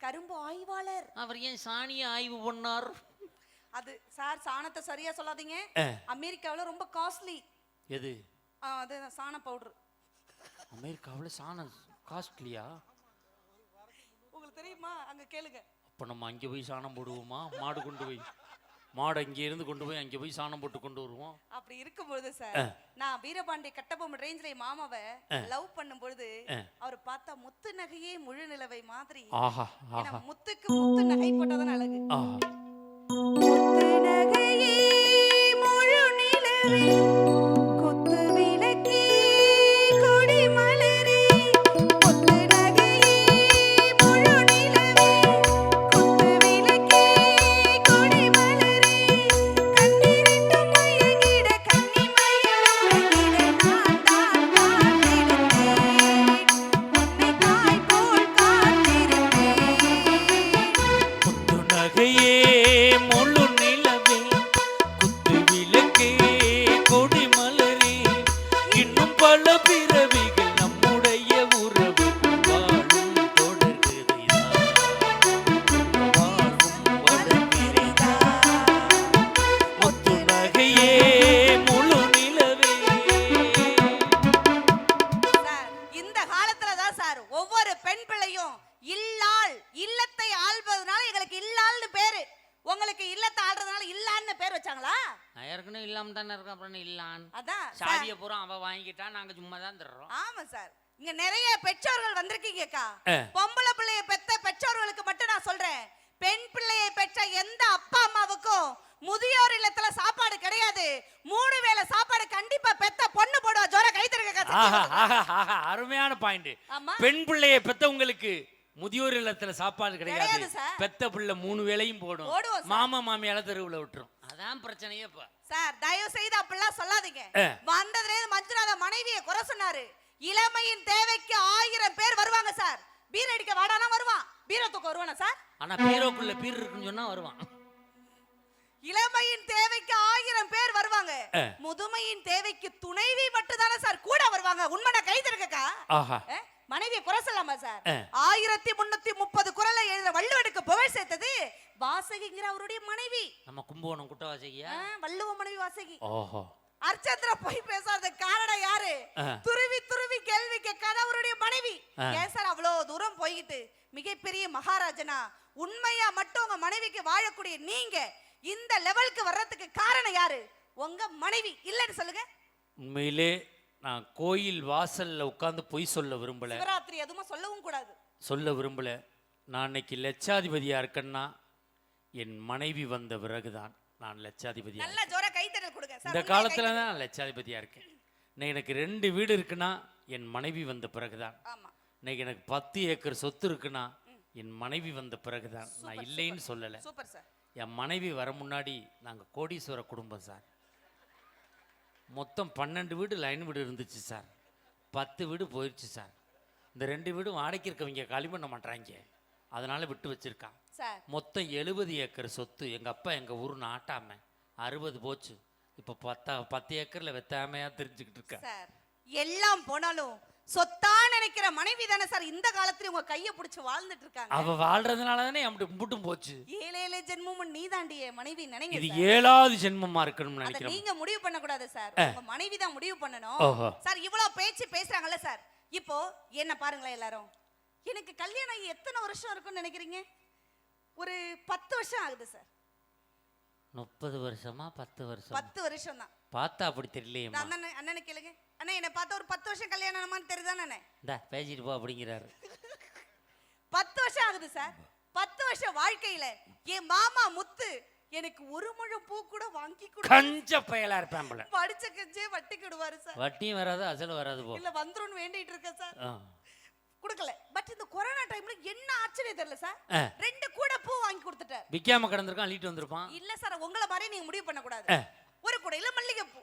A: கரும்பு ஆய்வாளர்.
B: அவர் ஏன் சாணியை ஆய்வு பண்ணார்?
A: அது சார் சாணத்தை சரியா சொல்லாதீங்க. அமெரிக்காவுல ரொம்ப காஸ்ட்லி.
B: எது?
A: அது சாண பவுடர்.
B: அமெரிக்காவுல சாணம் காஸ்ட்லியா?
A: உங்களுக்கு தெரியுமா? அங்க கேளுங்க.
B: அப்ப நம்ம அங்கே போய் சாணம் போடுவோமா? மாடு கொண்டு போய், மாடு அங்கே இருந்து கொண்டு போய் அங்கே போய் சாணம் போட்டு கொண்டு வருவோம்.
A: அப்படி இருக்கும்போது சார், நான் வீரபாண்டி கட்டபொம்மன் ரேஞ்சில மாமாவை லவ் பண்ணும்போது அவர் பார்த்தா முத்து நகையே முழு நிலவை மாதிரி. முத்துக்கு முத்து நகை போட்டாதான் அழகு. முத்து நகையே முழு நிலவே கொத்து விளக்கே கொடி மலரே. முத்து நகையே முழு நிலவே கொத்து விளக்கே கொடி மலரே. கண்ணிரண்டு மயங்கிட கன்னி மயங்கிட நான் தான் காத்திருந்தேன். உன்னை தாய் போல் காத்திருந்தேன்.
B: முத்து நகையே முழு நிலவே குத்து விளக்கே கொடி மலரே. இன்னும் பல பிறவிகள் நம்முடைய உறவு வாழும் தொடர்கிறதா.
A: உங்களுக்கு இல்லத்தை ஆடுறதுனால இல்லான்னு பேர் வச்சாங்களா?
B: நான் ஏற்கனவே இல்லாம தானே இருக்கேன், அப்புறம் இல்லான்
A: அதான்
B: சாதியை பூரா அவ வாங்கிட்டா, நாங்க சும்மா தான் தர்றோம்.
A: ஆமா சார், இங்க நிறைய பெற்றோர்கள் வந்திருக்கீங்கக்கா. பொம்பளை பிள்ளைய பெத்த பெற்றோர்களுக்கு மட்டும் நான் சொல்றேன், பெண் பிள்ளையை பெற்ற எந்த அப்பா அம்மாவுக்கும் முதியோர் இல்லத்துல சாப்பாடு கிடையாது. 3 வேளை சாப்பாடு கண்டிப்பா பெத்த பொண்ணு போடுவா. ஜோர கை தருங்க.
B: அருமையான பாயிண்ட்.
A: ஆமா,
B: பெண் பிள்ளையை பெத்தவங்களுக்கு முதியோர் இல்லத்துல சாப்பாடு கிடையாது.
A: கிடையாது சார்.
B: பெத்த பிள்ளை 3 வேளையும் போடும்.
A: போடுவோம் சார்.
B: மாமா மாமியால தெருவுல விட்டுரும். அதான் பிரச்சனையே இப்ப.
A: சார் தயவு செய்து அப்படிலாம் சொல்லாதீங்க. வந்ததுல மஞ்சுநாத மனைவியை குறை சொன்னாரு. இளமையின் தேவைக்கு 1000 பேர் வருவாங்க சார். பீர் அடிக்க வாடானா வருவான், பீரை தூக்க வருவானா சார்?
B: ஆனா பீரோக்குள்ள பீர் இருக்குன்னு சொன்னா வருவான்.
A: இளமையின் தேவைக்கு 1000 பேர் வருவாங்க. முதுமையின் தேவைக்கு துணைவி மட்டும் தானே சார் கூட வருவாங்க. உண்மையான கை தருக்கா. மனைவியை குறை சொல்லாமா சார்? 1330 குறளை எழுத வள்ளுவனுக்கு புகழ் சேர்த்தது வாசகிங்கிற அவருடைய மனைவி.
B: நம்ம கும்பகோணம் குட்ட வாசகியா?
A: வள்ளுவ மனைவி வாசகி.
B: ஓஹோ.
A: அர்ச்சந்திர போய் பேசாத காரணம் யாரு? துருவி துருவி கேள்வி கேட்காத அவருடைய மனைவி. ஏன் சார் அவ்வளவு தூரம் போயிட்டு மிகப்பெரிய மகாராஜனா உண்மையா மட்டும் உங்க மனைவிக்கு வாழக்கூடிய நீங்க இந்த லெவலுக்கு வர்றதுக்கு காரணம் யாரு? உங்க மனைவி. இல்லன்னு சொல்லுங்க.
B: உண்மையிலே நான் கோயில் வாசல்ல உட்கார்ந்து பொய் சொல்ல விரும்பல.
A: சிவராத்திரி எதுவும் சொல்லவும் கூடாது.
B: சொல்ல விரும்பல. நான் இன்னைக்கு லட்சாதிபதியா இருக்கேன்னா என் மனைவி வந்த பிறகுதான் நான் லட்சாதிபதியா.
A: நல்ல ஜோர கைத்தட்டல் கொடுங்க சார்.
B: இந்த காலத்துல தான் நான் லட்சாதிபதியா இருக்கேன். எனக்கு 2 வீடு இருக்குன்னா என் மனைவி வந்த பிறகுதான்.
A: ஆமா.
B: இன்னைக்கு எனக்கு 10 ஏக்கர் சொத்து இருக்குன்னா என் மனைவி வந்த பிறகுதான். நான் இல்லைன்னு சொல்லல.
A: Super sir.
B: என் மனைவி வர முன்னாடி நாங்க கோடீஸ்வர குடும்பம் சார். மொத்தம் 12 வீடு லைன் வீடு இருந்துச்சு சார். 10 வீடு போயிடுச்சு சார். இந்த 2 வீடும் வாடகைக்கு இருக்கவங்க காலி பண்ண மாட்டாங்க, அதனால விட்டு வச்சிருக்கான். மொத்தம் 70 ஏக்கர் சொத்து. எங்க அப்பா எங்க ஊர் நாட்டாம 60 போச்சு. இப்ப 10 ஏக்கர்ல வெத்தாமையா தெரிஞ்சுக்கிட்டு இருக்க
A: சார். எல்லாம் போனாலும் சொத்தா நினைக்கிற மனைவி தானே சார் இந்த காலத்துல உங்க கைய பிடிச்சு வாழ்ந்துட்டு இருக்காங்க.
B: அவ வாழ்றதுனால தானே முட்டும் போச்சு.
A: 7 ஜென்மமும் நீதாண்டியே மனைவி நினைங்க.
B: இது 7வது ஜென்மமா இருக்கணும்னு நினைக்கிறேன்.
A: நீங்க முடிவு பண்ண கூடாது சார், உங்க மனைவி தான் முடிவு பண்ணணும் சார். இவ்வளவு பேச்சு பேசுறாங்கல்ல சார். இப்போ என்ன பாருங்களேன் எல்லாரும். எனக்கு கல்யாணம் ஆகி எத்தனை வருஷம் இருக்கும்னு நினைக்கிறீங்க? ஒரு 10 வருஷம் ஆகுது சார்.
B: 30 வருஷமா 10 வருஷம்?
A: 10 வருஷம் தான்.
B: பார்த்தா அப்படி தெரியலையே.
A: அண்ணனை கேளுங்க. அண்ணா என்ன பார்த்தா ஒரு 10 வருஷம் கல்யாணம் ஆனமான்னு தெரியுதானே?
B: இந்தா பேசிட்டு போ அப்படிங்கிறாரு.
A: 10 வருஷம் ஆகுது சார். 10 வருஷம் வாழ்க்கையில என் மாமா முத்து எனக்கு ஒரு முழம் பூ கூட வாங்கி கொடு.
B: கஞ்ச பயலா இருப்பான் போல.
A: படிச்ச கஞ்சே வட்டி கொடுவாரு சார்.
B: வட்டியும் வராது அசல் வராது போ.
A: இல்ல வந்துருன்னு வேண்டிட்டு இருக்க சார். குடுக்கல. பட் இந்த கொரோனா டைம்ல என்ன ஆச்சரியம் தெரியல சார். 2 கூட பூ வாங்கி கொடுத்துட்டார்.
B: விக்காம கடந்திருக்கான், அள்ளிட்டு வந்திருப்பான்.
A: இல்ல சார், உங்கள மாதிரி நீங்க முடிவு பண்ண கூடாது. ஒரு குடையில மல்லிகை பூ,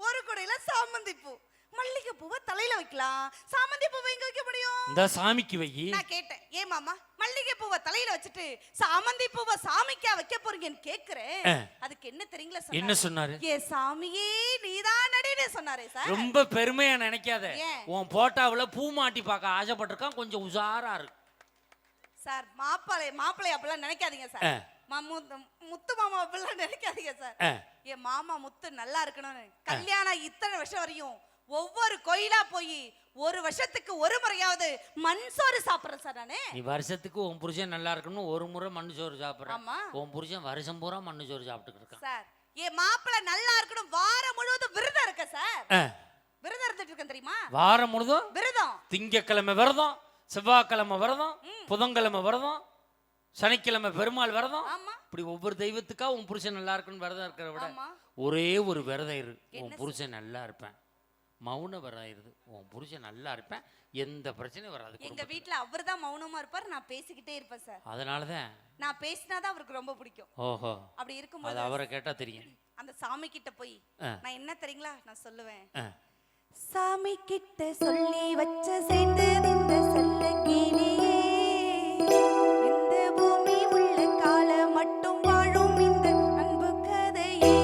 A: ஒரு குடையில சாமந்தி பூ. மல்லிகை பூவை தலையில வைக்கலாம், சாமந்தி பூவை எங்க வைக்க முடியும்?
B: இந்த சாமிக்கு வை.
A: நான் கேட்டேன், ஏன் மாமா மல்லிகை பூவை தலையில வச்சுட்டு சாமந்தி பூவை சாமிக்கா வைக்க போறீங்கன்னு கேக்குறேன். அதுக்கு என்ன தெரியுங்களா சார்? என்ன சொன்னாரு? ஏ சாமியே நீதான் நடினே சொன்னாரே சார்.
B: ரொம்ப பெருமையா நினைக்காத. உன் போட்டாவுல பூ மாட்டி பார்க்க ஆசைப்பட்டிருக்கான், கொஞ்சம் உஷாரா இருக்கு
A: சார். மாப்பிள்ளை அப்படிலாம் நினைக்காதீங்க சார். முத்து மாமா அப்படிலாம் நினைக்காதீங்க சார். என் மாமா முத்து நல்லா இருக்கணும்னு கல்யாணம் இத்தனை வருஷம் வரையும் ஒவ்வொரு கோயிலா போய் ஒரு வருஷத்துக்கு ஒரு முறையாவது மண் சோறு சாப்பிடுறேன் சார் நானே.
B: நீ வருஷத்துக்கு உன் புருஷன் நல்லா இருக்கணும் ஒரு முறை மண் சோறு சாப்பிடுறேன். உன் புருஷன் வருஷம் பூரா மண் சோறு சாப்பிட்டு இருக்கான்
A: சார். என் மாப்பிள்ளை நல்லா இருக்கணும் வாரம் முழுவதும் விரதம் இருக்க சார். விரதம் இருந்துட்டு இருக்கேன் தெரியுமா?
B: வாரம் முழுதும்
A: விரதம்.
B: திங்கக்கிழமை விரதம், செவ்வாய்க்கிழமை விரதம், புதன்கிழமை விரதம், சனிக்கிழமை பெருமாள் விரதம். இப்படி ஒவ்வொரு தெய்வத்துக்கா உன் புருஷன் நல்லா இருக்கணும் விரதம் இருக்கிறத விட ஒரே ஒரு விரதம் இரு, உன் புருஷன் நல்லா இருப்பேன். மௌன விரதம், உன் புருஷன் நல்லா இருப்பேன், எந்த பிரச்சனையும் வராது.
A: எங்க வீட்ல அவர்தான் மௌனமா இருப்பார், நான் பேசிக்கிட்டே இருப்பேன் சார்.
B: அதனாலதான்
A: நான் பேசினாதான் அவருக்கு ரொம்ப பிடிக்கும்.
B: ஓஹோ.
A: அப்படி இருக்கும்போது
B: அது அவரை கேட்டா தெரியும்.
A: அந்த சாமி கிட்ட போய் நான் என்ன தெரியுங்களா நான் சொல்லுவேன், சாமி கிட்ட சொல்லி வச்ச சேர்ந்தது இந்த செல்ல கிளியே, இந்த பூமி உள்ள கால மட்டும் வாழும் இந்த அன்பு கதையே.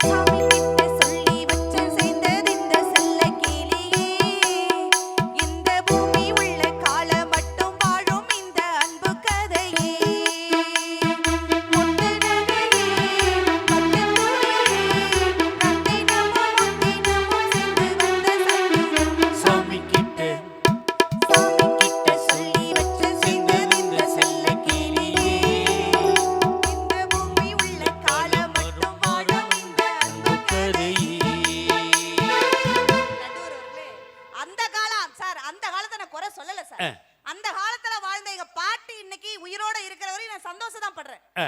A: சாமி கிட்ட சொல்லி வச்ச சேர்ந்தது இந்த செல்ல கிளியே, இந்த பூமி உள்ள கால மட்டும் வாழும் இந்த அன்பு கதையே. முத்து நகையே பட்டு துணியே ரத்தினமும் முத்தினமும் சேர்ந்து வந்த சங்கு.
B: சாமி கிட்ட
A: இருக்கிற வரையும் நான் சந்தோஷம் தான் படுறேன்.
B: ஆ,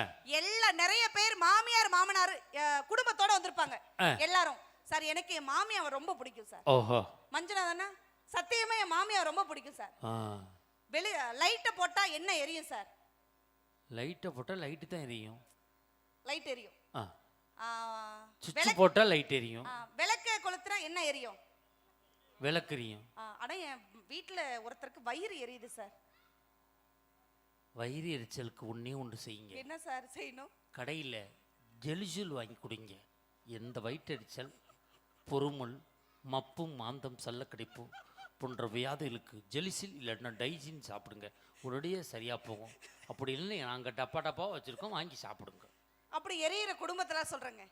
A: நிறைய பேர் மாமியார் மாமனார் குடும்பத்தோட வந்திருப்பாங்க
B: ஆ.
A: எல்லாரும். சார் எனக்கு என் மாமியாவை ரொம்ப பிடிக்கும் சார்.
B: ஓஹோ.
A: மஞ்சுநாதனா சத்தியமா என் மாமியாவை ரொம்ப பிடிக்கும் சார்.
B: ஆ,
A: வெளி லைட்டை போட்டா என்ன எரியும் சார்?
B: லைட்டை போட்டால் லைட்டு தான் எரியும்.
A: லைட் எரியும்.
B: ஆ,
A: ஆ,
B: சுவிட்ச் போட்டால் லைட் எரியும்.
A: விளக்க கொளுத்துனா என்ன எரியும்?
B: விளக்கு எரியும்.
A: ஆனா என் வீட்டுல ஒருத்தருக்கு வயிறு எரியுது சார்.
B: வயிறு எரிச்சலுக்கு ஒன்றே ஒன்று செய்யுங்க.
A: என்ன சார் செய்யணும்?
B: கடையில் ஜெலிஜுல் வாங்கி குடிங்க. எந்த வயிற்றெரிச்சல், பொறுமல், மப்பும் மாந்தம் சல்ல கிடைப்பு போன்ற வியாதிகளுக்கு ஜெலிசில் இல்லைன்னா டைஜின் சாப்பிடுங்க. உடனடியே சரியாக போகும். அப்படி இல்லை நாங்கள் டப்பா டப்பாவாக வச்சுருக்கோம், வாங்கி சாப்பிடுங்க.
A: அப்படி எரியிற குடும்பத்துல சொல்றேங்க.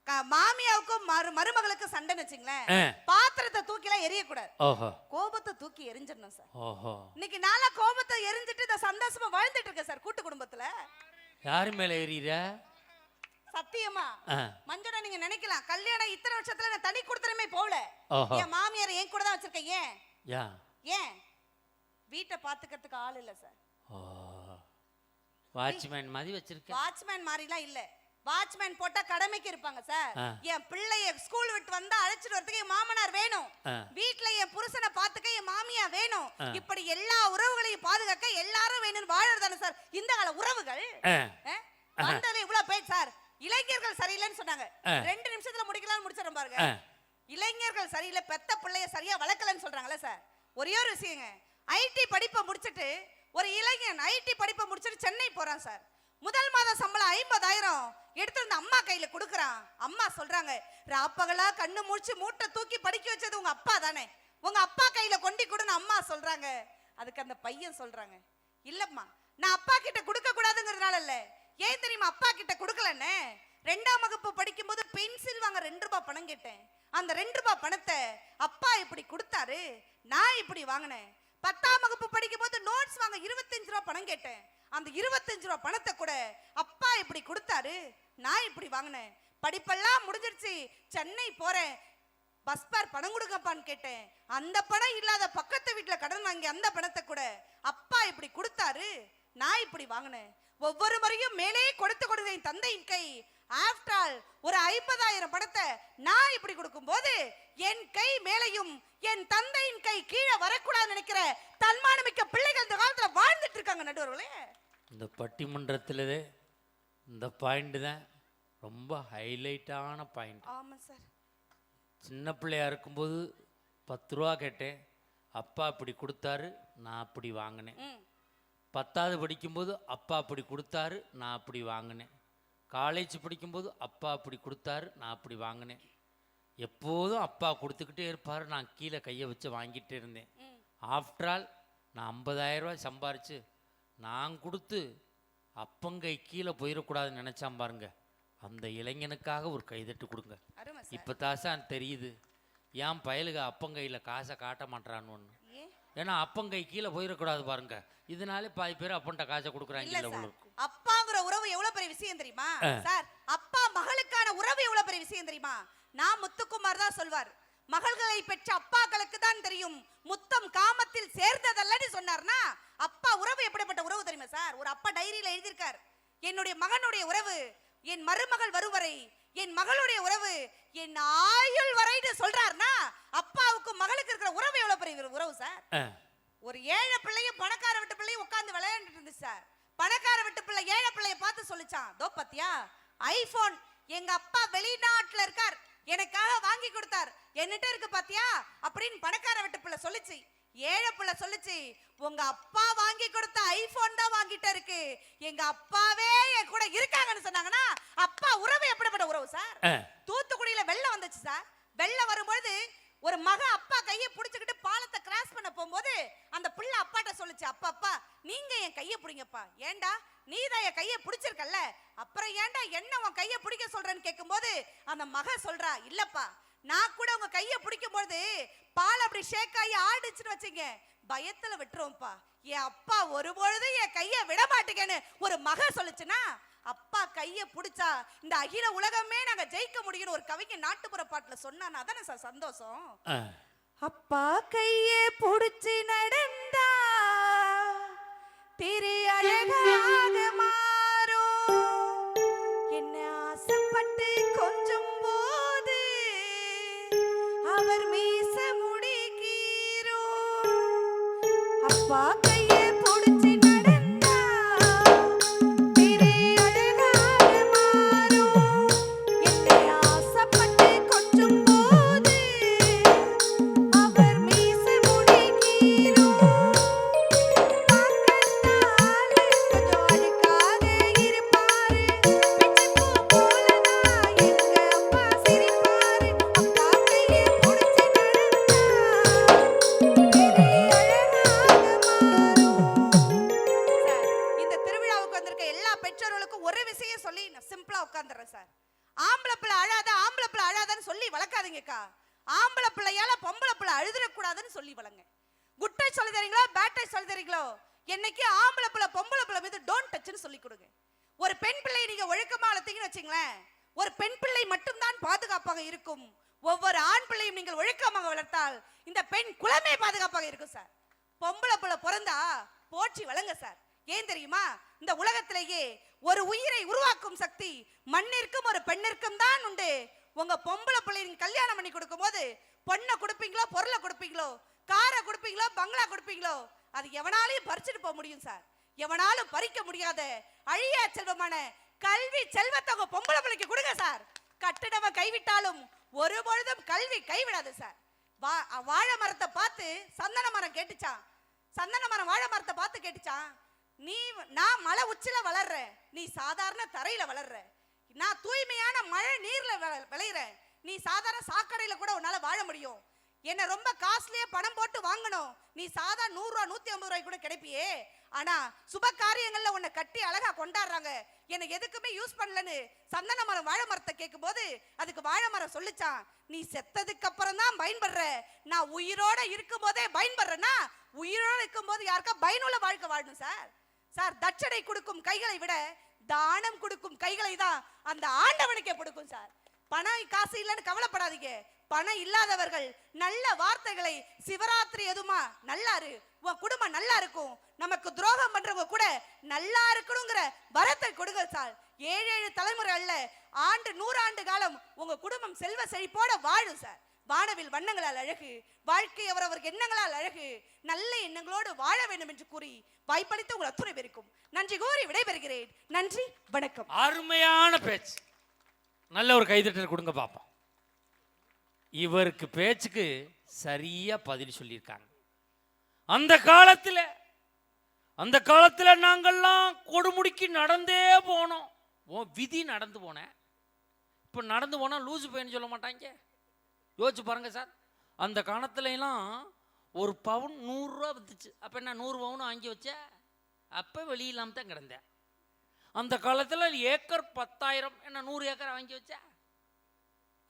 B: ஆ,
A: மாமியாவுக்கும் மருமகளுக்கும் சண்டைன்னு வச்சுங்களேன்,
B: ஆ.
A: பாத்திரத்தை தூக்கிலாம் எரியக்கூடாது.
B: ஓஹோ.
A: கோபத்தை தூக்கி எரிஞ்சிடணும் சார்.
B: ஓஹோ.
A: இன்னைக்கு நாளா கோபத்தை எரிஞ்சிட்டு இந்த சந்தோஷமா வாழ்ந்துட்டு இருக்கேன் சார் கூட்டு குடும்பத்துல.
B: யாரு மேலே எறிகிற?
A: சத்தியமா
B: ஆ,
A: மஞ்சளா நீங்க நினைக்கலாம் கல்யாணம் இத்தனை வருஷத்துல நான் தனி கொடுத்துறமே போகல.
B: ஓஹோ.
A: என் மாமியார் என் கூட தான் வச்சிருக்கேன். ஏன்
B: யா.
A: ஏன் வீட்டை பாத்துக்கிறதுக்கு ஆள் இல்ல சார்.
B: ஓ, வாட்ச்மேன் மாதிரி வச்சிருக்கேன்.
A: வாட்ச்மேன் மாதிரிலாம் இல்ல. வாட்ச்மேன் போட்டா கடமைக்கு இருப்பாங்க சார்.
B: ஆ.
A: என் பிள்ளைய ஸ்கூல் விட்டு வந்தா அழைச்சிட்டு வரதுக்கு என் மாமனார் வேணும்.
B: ஆ.
A: வீட்டுல என் புருஷனை பாத்துக்க என் மாமியா வேணும்.
B: ஆ.
A: இப்படி எல்லா உறவுகளையும் பாதுகாக்க எல்லாரும் வேணும். வாழறதானே சார் இந்த கால உறவுகள்.
B: ஆ,
A: வந்தது இவ்வளவு பேர் சார். இளைஞர்கள் சரியில்லைன்னு சொன்னாங்க.
B: ஆ.
A: 2 நிமிஷத்துல முடிக்கலாம்னு முடிச்சிடறேன் பாருங்க.
B: ஆ.
A: இளைஞர்கள் சரியில்லை, பெத்த பிள்ளைய சரியா வளர்க்கலன்னு சொல்றாங்கல்ல சார். ஒரே ஒரு விஷயங்க, ஐடி படிப்பை முடிச்சிட்டு ஒரு இளைஞன் ஐடி படிப்பை முடிச்சிட்டு சென்னை போறான் சார். முதல் மாத சம்பளம் 50,000 எடுத்து வந்து அம்மா கையில கொடுக்குறான். அம்மா சொல்றாங்க, ராப்பகலா கண்ணு முடிச்சு மூட்டை தூக்கி படிக்க வச்சது உங்க அப்பா தானே, உங்க அப்பா கையில கொண்டு கொடுன்னு அம்மா சொல்றாங்க. அதுக்கு அந்த பையன் சொல்றாங்க, இல்லம்மா நான் அப்பா கிட்ட கொடுக்க கூடாதுங்கிறதுனால இல்ல, ஏன் தெரியுமா அப்பா கிட்ட கொடுக்கலன்னு, 2ஆம் வகுப்பு படிக்கும் போது பென்சில் வாங்க 2 ரூபாய் பணம் கேட்டேன். அந்த 2 ரூபாய் பணத்தை அப்பா இப்படி கொடுத்தாரு, நான் இப்படி வாங்கினேன். 10ஆம் வகுப்பு படிக்கும் போது நோட்ஸ் வாங்க 25 ரூபாய் பணம் கேட்டேன். அந்த 25 ரூபாய் பணத்தை கூட அப்பா இப்படி கொடுத்தாரு, நான் இப்படி வாங்கினேன். படிப்பெல்லாம் முடிஞ்சிருச்சு, சென்னை போறேன், பஸ் பேர் பணம் கொடுங்கப்பான்னு கேட்டேன். அந்த பணம் இல்லாத பக்கத்து வீட்டுல கடன் வாங்கி அந்த பணத்தை கூட அப்பா இப்படி கொடுத்தாரு, நான் இப்படி வாங்கினேன். ஒவ்வொரு முறையும் மேலே கொடுத்து கொடுத்த என் தந்தையின் கை, ஆஃப்டர் ஆல் ஒரு 50,000 பணத்தை நான் இப்படி கொடுக்கும் போது என் கை மேலையும் என் தந்தையின் கை கீழே வரக்கூடாதுன்னு நினைக்கிற தன்மானமிக்க பிள்ளைகள் இந்த காலத்துல வாழ்ந்துட்டு இருக்காங்க நடுவர்களே.
B: இந்த பட்டிமன்றத்தில் இந்த பாயிண்ட் தான் ரொம்ப ஹைலைட்டான பாயிண்ட்.
A: ஆமா சார்.
B: சின்ன பிள்ளையா இருக்கும்போது 10 ரூபா கேட்டேன், அப்பா அப்படி கொடுத்தாரு, நான் அப்படி வாங்கினேன். 10வது படிக்கும்போது அப்பா அப்படி கொடுத்தாரு, நான் அப்படி வாங்கினேன். காலேஜ் படிக்கும்போது அப்பா அப்படி கொடுத்தாரு, நான் அப்படி வாங்கினேன். எப்போதும் அப்பா கொடுத்துக்கிட்டே இருப்பார், நான் கீழே கையை வச்சு வாங்கிட்டே இருந்தேன். ஆஃப்டர் ஆல் நான் 50,000 ரூபாய் சம்பாரிச்சு நான் கொடுத்து அப்பங்கை கீழே போயிடக்கூடாதுன்னு நினச்சான் பாருங்க. அந்த இளைஞனுக்காக ஒரு கைதட்டு கொடுங்க. இப்போ தாசான் தெரியுது ஏன் பயலுக அப்பங்கையில் காசை காட்ட மாட்டான்னு ஒன்று. ஏன்னா அப்பங்கை கீழே போயிடக்கூடாது பாருங்க, இதனாலே பாதி பேர் அப்பன்ட்ட காசை கொடுக்குறாங்க.
A: அப்பாங்கிற உறவு எவ்வளவு பெரிய விஷயம் தெரியுமா சார்? அப்பா மகளுக்கான உறவு எவ்வளவு பெரிய விஷயம் தெரியுமா? நான் முத்துக்குமார் தான் சொல்வார், மகள்களை பெற்ற அப்பாக்களுக்கு தான் தெரியும் முத்தம் காமத்தில் சேர்ந்ததல்லன்னு சொன்னார்னா அப்பா உறவு எப்படிப்பட்ட உறவு தெரியுமா சார்? ஒரு அப்பா டைரியில எழுதியிருக்கார், என்னுடைய மகனுடைய உறவு என் மருமகள் வருவரை, என் மகளுடைய உறவு என் ஆயுள் வரைன்னு சொல்றாருன்னா அப்பாவுக்கும் மகளுக்கு இருக்கிற உறவு எவ்வளவு பெரிய உறவு சார். ஒரு ஏழை பிள்ளையும் பணக்கார வீட்டு பிள்ளையும் உட்கார்ந்து விளையாண்டுட்டு இருந்துச்சு சார். பணக்கார வீட்டு பிள்ளை ஏழை பிள்ளைய பார்த்து சொல்லிச்சான், தோ பாத்தியா ஐபோன் எங்க அப்பா வெளிநாட்டுல இருக்கார், எனக்காக வாங்கி கொடுத்தார், என்னட்ட இருக்கு பாத்தியா அப்படின்னு பணக்கார வீட்டு பிள்ளை சொல்லிச்சு. ஏழை பிள்ளை சொல்லிச்சு, உங்க அப்பா வாங்கி கொடுத்த ஐபோன் தான் வாங்கிட்ட இருக்கு, எங்க அப்பாவே என் கூட இருக்காங்கன்னு சொன்னாங்கன்னா அப்பா உறவு எப்படிப்பட்ட உறவு சார்? தூத்துக்குடியில வெள்ளம் வந்துச்சு சார். வெள்ளம் வரும்பொழுது ஒரு மக அப்பா கையை பிடிச்சுக்கிட்டு பாலத்தை கிராஸ் பண்ண போகும்போது அந்த பிள்ளை அப்பாட்ட சொல்லுச்சு, அப்பா அப்பா நீங்க என் கையை பிடிங்கப்பா. ஏண்டா நீதான் என் கையை பிடிச்சிருக்கல்ல, அப்புறம் ஏண்டா என்ன உன் கையை பிடிக்க சொல்றேன்னு கேட்கும்போது அந்த மக சொல்றா, இல்லப்பா நான் கூட உங்க கையை பிடிக்கும் போது பால் அப்படி ஷேக் ஆகி ஆடிச்சுன்னு வச்சுங்க பயத்துல விட்டுருவோம்ப்பா, என் அப்பா ஒருபொழுது என் கையை விட மாட்டேங்கன்னு ஒரு மக சொல்லுச்சுன்னா அப்பா கையை பிடிச்சா இந்த அகில உலகமே நாங்க ஜெயிக்க முடியும்னு ஒரு கவிஞர் நாட்டுப்புற பாட்டுல சொன்னானா தானே சார் சந்தோஷம். அப்பா கையை பிடிச்சி நடந்தா திரு அழகாக மாறும் என்ன ஆசைப்பட்டு கொஞ்சம் போது அவர் மீச முடிக்கீரோ அப்பா கையை பிடிச்சி நடந்தா திரு அழகாக மாறும் என்னை ஆசைப்பட்டு கொஞ்சம் போது அவர் மீச முடிக்கீரோ பார்க்கத்தாலே கொஞ்சம் அழுக்காக இருப்பாரு பிச்சைப்பூ போலதான் எங்க அப்பா சிரிப்பாரு அப்பா கையை பிடிச்சி சார், இந்த திருவிழாவுக்கு வந்திருக்க எல்லா பெற்றோர்களுக்கும் ஒரு விஷயம் சொல்லி நான் சிம்பிளா உட்கார்ந்துறேன் சார். ஆம்பளை பிள்ளை அழாத ஆம்பளை பிள்ளை அழாதன்னு சொல்லி வளர்க்காதீங்கக்கா. ஆம்பளை பிள்ளையால பொம்பளை பிள்ளை அழுதுறக்கூடாதுன்னு சொல்லி வளங்க. குட்டை சொல்லி தரீங்களோ பேட்டை சொல்லி தரீங்களோ என்னைக்கு ஆம்பளை பிள்ளை பொம்பளை பிள்ளை மீது டோன்ட் டச்னு சொல்லி கொடுங்க. ஒரு பெண் பிள்ளை நீங்க ஒழுக்கமா வளர்த்தீங்கன்னு வச்சுங்களேன், ஒரு பெண் பிள்ளை மட்டும்தான் பாதுகாப்பாக இருக்கும். ஒவ்வொரு ஆண் பிள்ளையும் நீங்கள் ஒழுக்கமாக வளர்த்தால் இந்த பெண் குலமே பாதுகாப்பாக இருக்கும் சார். பொம்பளை பிள்ளை பிறந்தா போற்றி வளங்க சார். ஏன் தெரியுமா, இந்த உலகத்திலேயே ஒரு உயிரை உருவாக்கும் சக்தி மண்ணிற்கும் ஒரு பெண்ணிற்கும் தான் உண்டு. உங்க பொம்பளை பிள்ளை நீங்க கல்யாணம் பண்ணி கொடுக்கும் போது பொண்ணை கொடுப்பீங்களோ பொருளை கொடுப்பீங்களோ காரை கொடுப்பீங்களோ பங்களா கொடுப்பீங்களோ அது எவனாலையும் பறிச்சுட்டு போக முடியும் சார். எவனாலும் பறிக்க முடியாத அழியா செல்வமான கல்வி செல்வத்தை உங்க பொம்பளை பிள்ளைக்கு கொடுங்க சார். கட்டிடம கைவிட்டாலும் ஒரு பொழுதும் கல்வி கைவிடாது சார். வாழை மரத்தை பார்த்து சந்தன மரம் கேட்டுச்சான். சந்தன மரம் வாழை மரத்தை பார்த்து கேட்டுச்சான், நான் மலை உச்சில வளர்றேன், நீ சாதாரண தரையில வளர்ற. நான் தூய்மையான மழை நீர்ல விளையிறேன், நீ சாதாரண சாக்கடையில கூட உன்னால வாழ முடியும். என்ன ரொம்ப காஸ்ட்லியா பணம் போட்டு வாங்கணும், நீ சாதா 100 ரூபா 150 ரூபாய் கூட கிடைப்பியே. ஆனா சுப காரியங்கள்ல உன்னை கட்டி அழகா கொண்டாடுறாங்க, என்ன எதுக்குமே யூஸ் பண்ணலன்னு சந்தன மரம் வாழை மரத்தை கேட்கும் போது அதுக்கு வாழை மரம் சொல்லிச்சான், நீ செத்ததுக்கு அப்புறம் தான் பயன்படுற, நான் உயிரோட இருக்கும் போதே பயன்படுறேன்னா உயிரோட இருக்கும் போது யாருக்கா பயனுள்ள வாழ்க்கை வாழணும் சார். சார், தட்சணை கொடுக்கும் கைகளை விட தானம் கொடுக்கும் கைகளை தான் அந்த ஆண்டவனுக்கே கொடுக்கும் சார். பணம் காசு இல்லைன்னு கவலைப்படாதீங்க. பணம் இல்லாதவர்கள் நல்ல வார்த்தைகளை, சிவராத்திரி எதுமா நல்லா இரு, உன் குடும்பம் நல்லா இருக்கும், நமக்கு துரோகம் பண்றவங்க கூட நல்லா இருக்கணுங்கிற வரத்தை கொடுங்க சார். 7 தலைமுறை அல்ல, ஆண்டு 100 ஆண்டு காலம் உங்க குடும்பம் செல்வ செழிப்போட வாழும் சார். வானவில் வண்ணங்களால் அழகு, வாழ்க்கை அவரவர் எண்ணங்களால் அழகு, நல்ல எண்ணங்களோடு வாழ வேண்டும் என்று கூறி வாய்ப்பளித்து உங்கள் அத்துணை பேருக்கும் நன்றி கூறி விடைபெறுகிறேன். நன்றி, வணக்கம்.
B: அருமையான பேச்சு. நல்ல ஒரு கைதட்டல் கொடுங்க பாப்போம். இவருக்கு பேச்சுக்கு சரியா பதில் சொல்லியிருக்காங்க. அந்த காலத்துல நாங்கள்லாம் கொடுமுடிக்கு நடந்தே போனோம். விதி நடந்து போனேன். இப்ப நடந்து போனா லூசு பையன்னு சொல்ல மாட்டாங்க. யோசிச்சு பாருங்க சார். அந்த காலத்துல எல்லாம் ஒரு பவுன் 100 ரூபா வந்துச்சு. அப்ப என்ன 100 பவுன் வாங்கி வச்ச, அப்ப வெளியில்லாம தான் கிடந்தேன். அந்த காலத்துல ஏக்கர் 10,000, என்ன 100 ஏக்கர் வாங்கி வச்ச,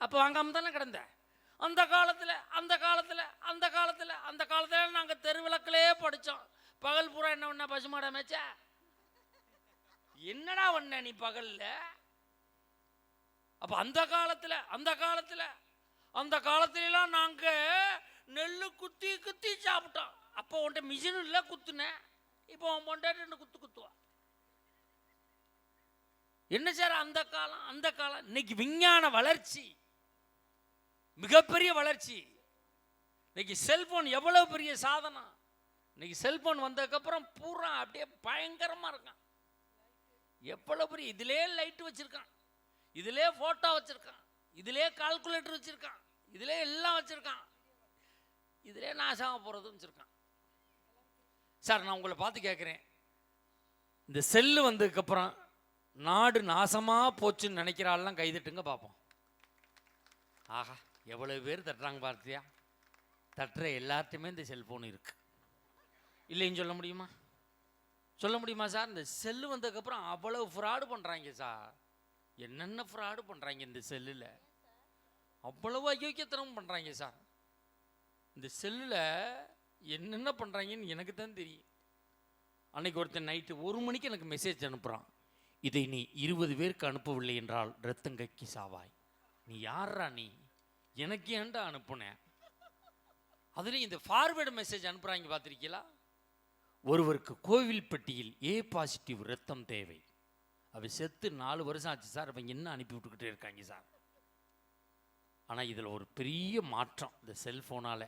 B: அப்ப வாங்காம தானே கிடந்தேன். அந்த காலத்துல நாங்க தெருவிளக்கிலே படிச்சோம். பகல் பூரா என்ன பண்ண, பசுமாட மேய்ச்ச. என்னடா பண்ண நீ பகல்ல? அப்ப அந்த காலத்துல நாங்க நெல்லு குத்தி சாப்பிட்டோம். அப்போ உன்ட்ட மிஷின் இல்ல குத்துனேன். இப்போ உன் பொண்டாட்டி குத்துவா. என்ன சார் அந்த காலம். இன்னைக்கு விஞ்ஞான வளர்ச்சி, மிகப்பெரிய வளர்ச்சி. இன்னைக்கு செல்போன் எவ்வளவு பெரிய சாதனம். இன்னைக்கு செல்போன் வந்ததுக்கு அப்புறம் பூரா அப்படியே பயங்கரமா இருக்கான். எவ்வளவு பெரிய, இதிலே லைட் வச்சிருக்கான், இதிலே போட்டோ வச்சிருக்கான், இதிலே கால்குலேட்டர் வச்சிருக்கான், இதிலே எல்லாம் வச்சிருக்கான், இதிலே நாசமா போறது வச்சிருக்கான். சார், நான் உங்களை பார்த்து கேட்குறேன், இந்த செல்லு வந்ததுக்கு அப்புறம் நாடு நாசமா போச்சுன்னு நினைக்கிற ஆள்லாம் கைதட்டுங்க பார்ப்போம். ஆஹா, எவ்வளவு பேர் தட்டுறாங்க பார்த்தியா? தட்டுற எல்லார்ட்டையுமே இந்த செல்போன் இருக்கு, இல்லைன்னு சொல்ல முடியுமா சார்? இந்த செல்லு வந்ததுக்கப்புறம் அவ்வளவு ஃப்ராடு பண்ணுறாங்க சார். என்னென்ன ஃப்ராடு பண்ணுறாங்க இந்த செல்லில், அவ்வளவு அயோக்கியத்தனம் பண்ணுறாங்க சார். இந்த செல்லில் என்னென்ன பண்ணுறாங்கன்னு எனக்கு தான் தெரியும். அன்னைக்கு ஒருத்தன் நைட்டு 1 மணிக்கு எனக்கு மெசேஜ் அனுப்புகிறான், இதை நீ 20 பேருக்கு அனுப்பவில்லை என்றால் ரத்தங்கக்கி சாவாய். நீ யாரா நீ? எனக்கு ஏன்டா அனுப்புனேன்? அதுலேயும் இந்த ஃபார்வேர்டு மெசேஜ் அனுப்புகிறாங்க பார்த்துருக்கீங்களா? ஒருவருக்கு கோவில்பட்டியில் ஏ பாசிட்டிவ் ரத்தம் தேவை. அவர் செத்து 4 வருஷம் ஆச்சு சார். அவங்க என்ன அனுப்பி விட்டுக்கிட்டே இருக்காங்க சார். ஆனால் இதில் ஒரு பெரிய மாற்றம் இந்த செல்ஃபோனால்.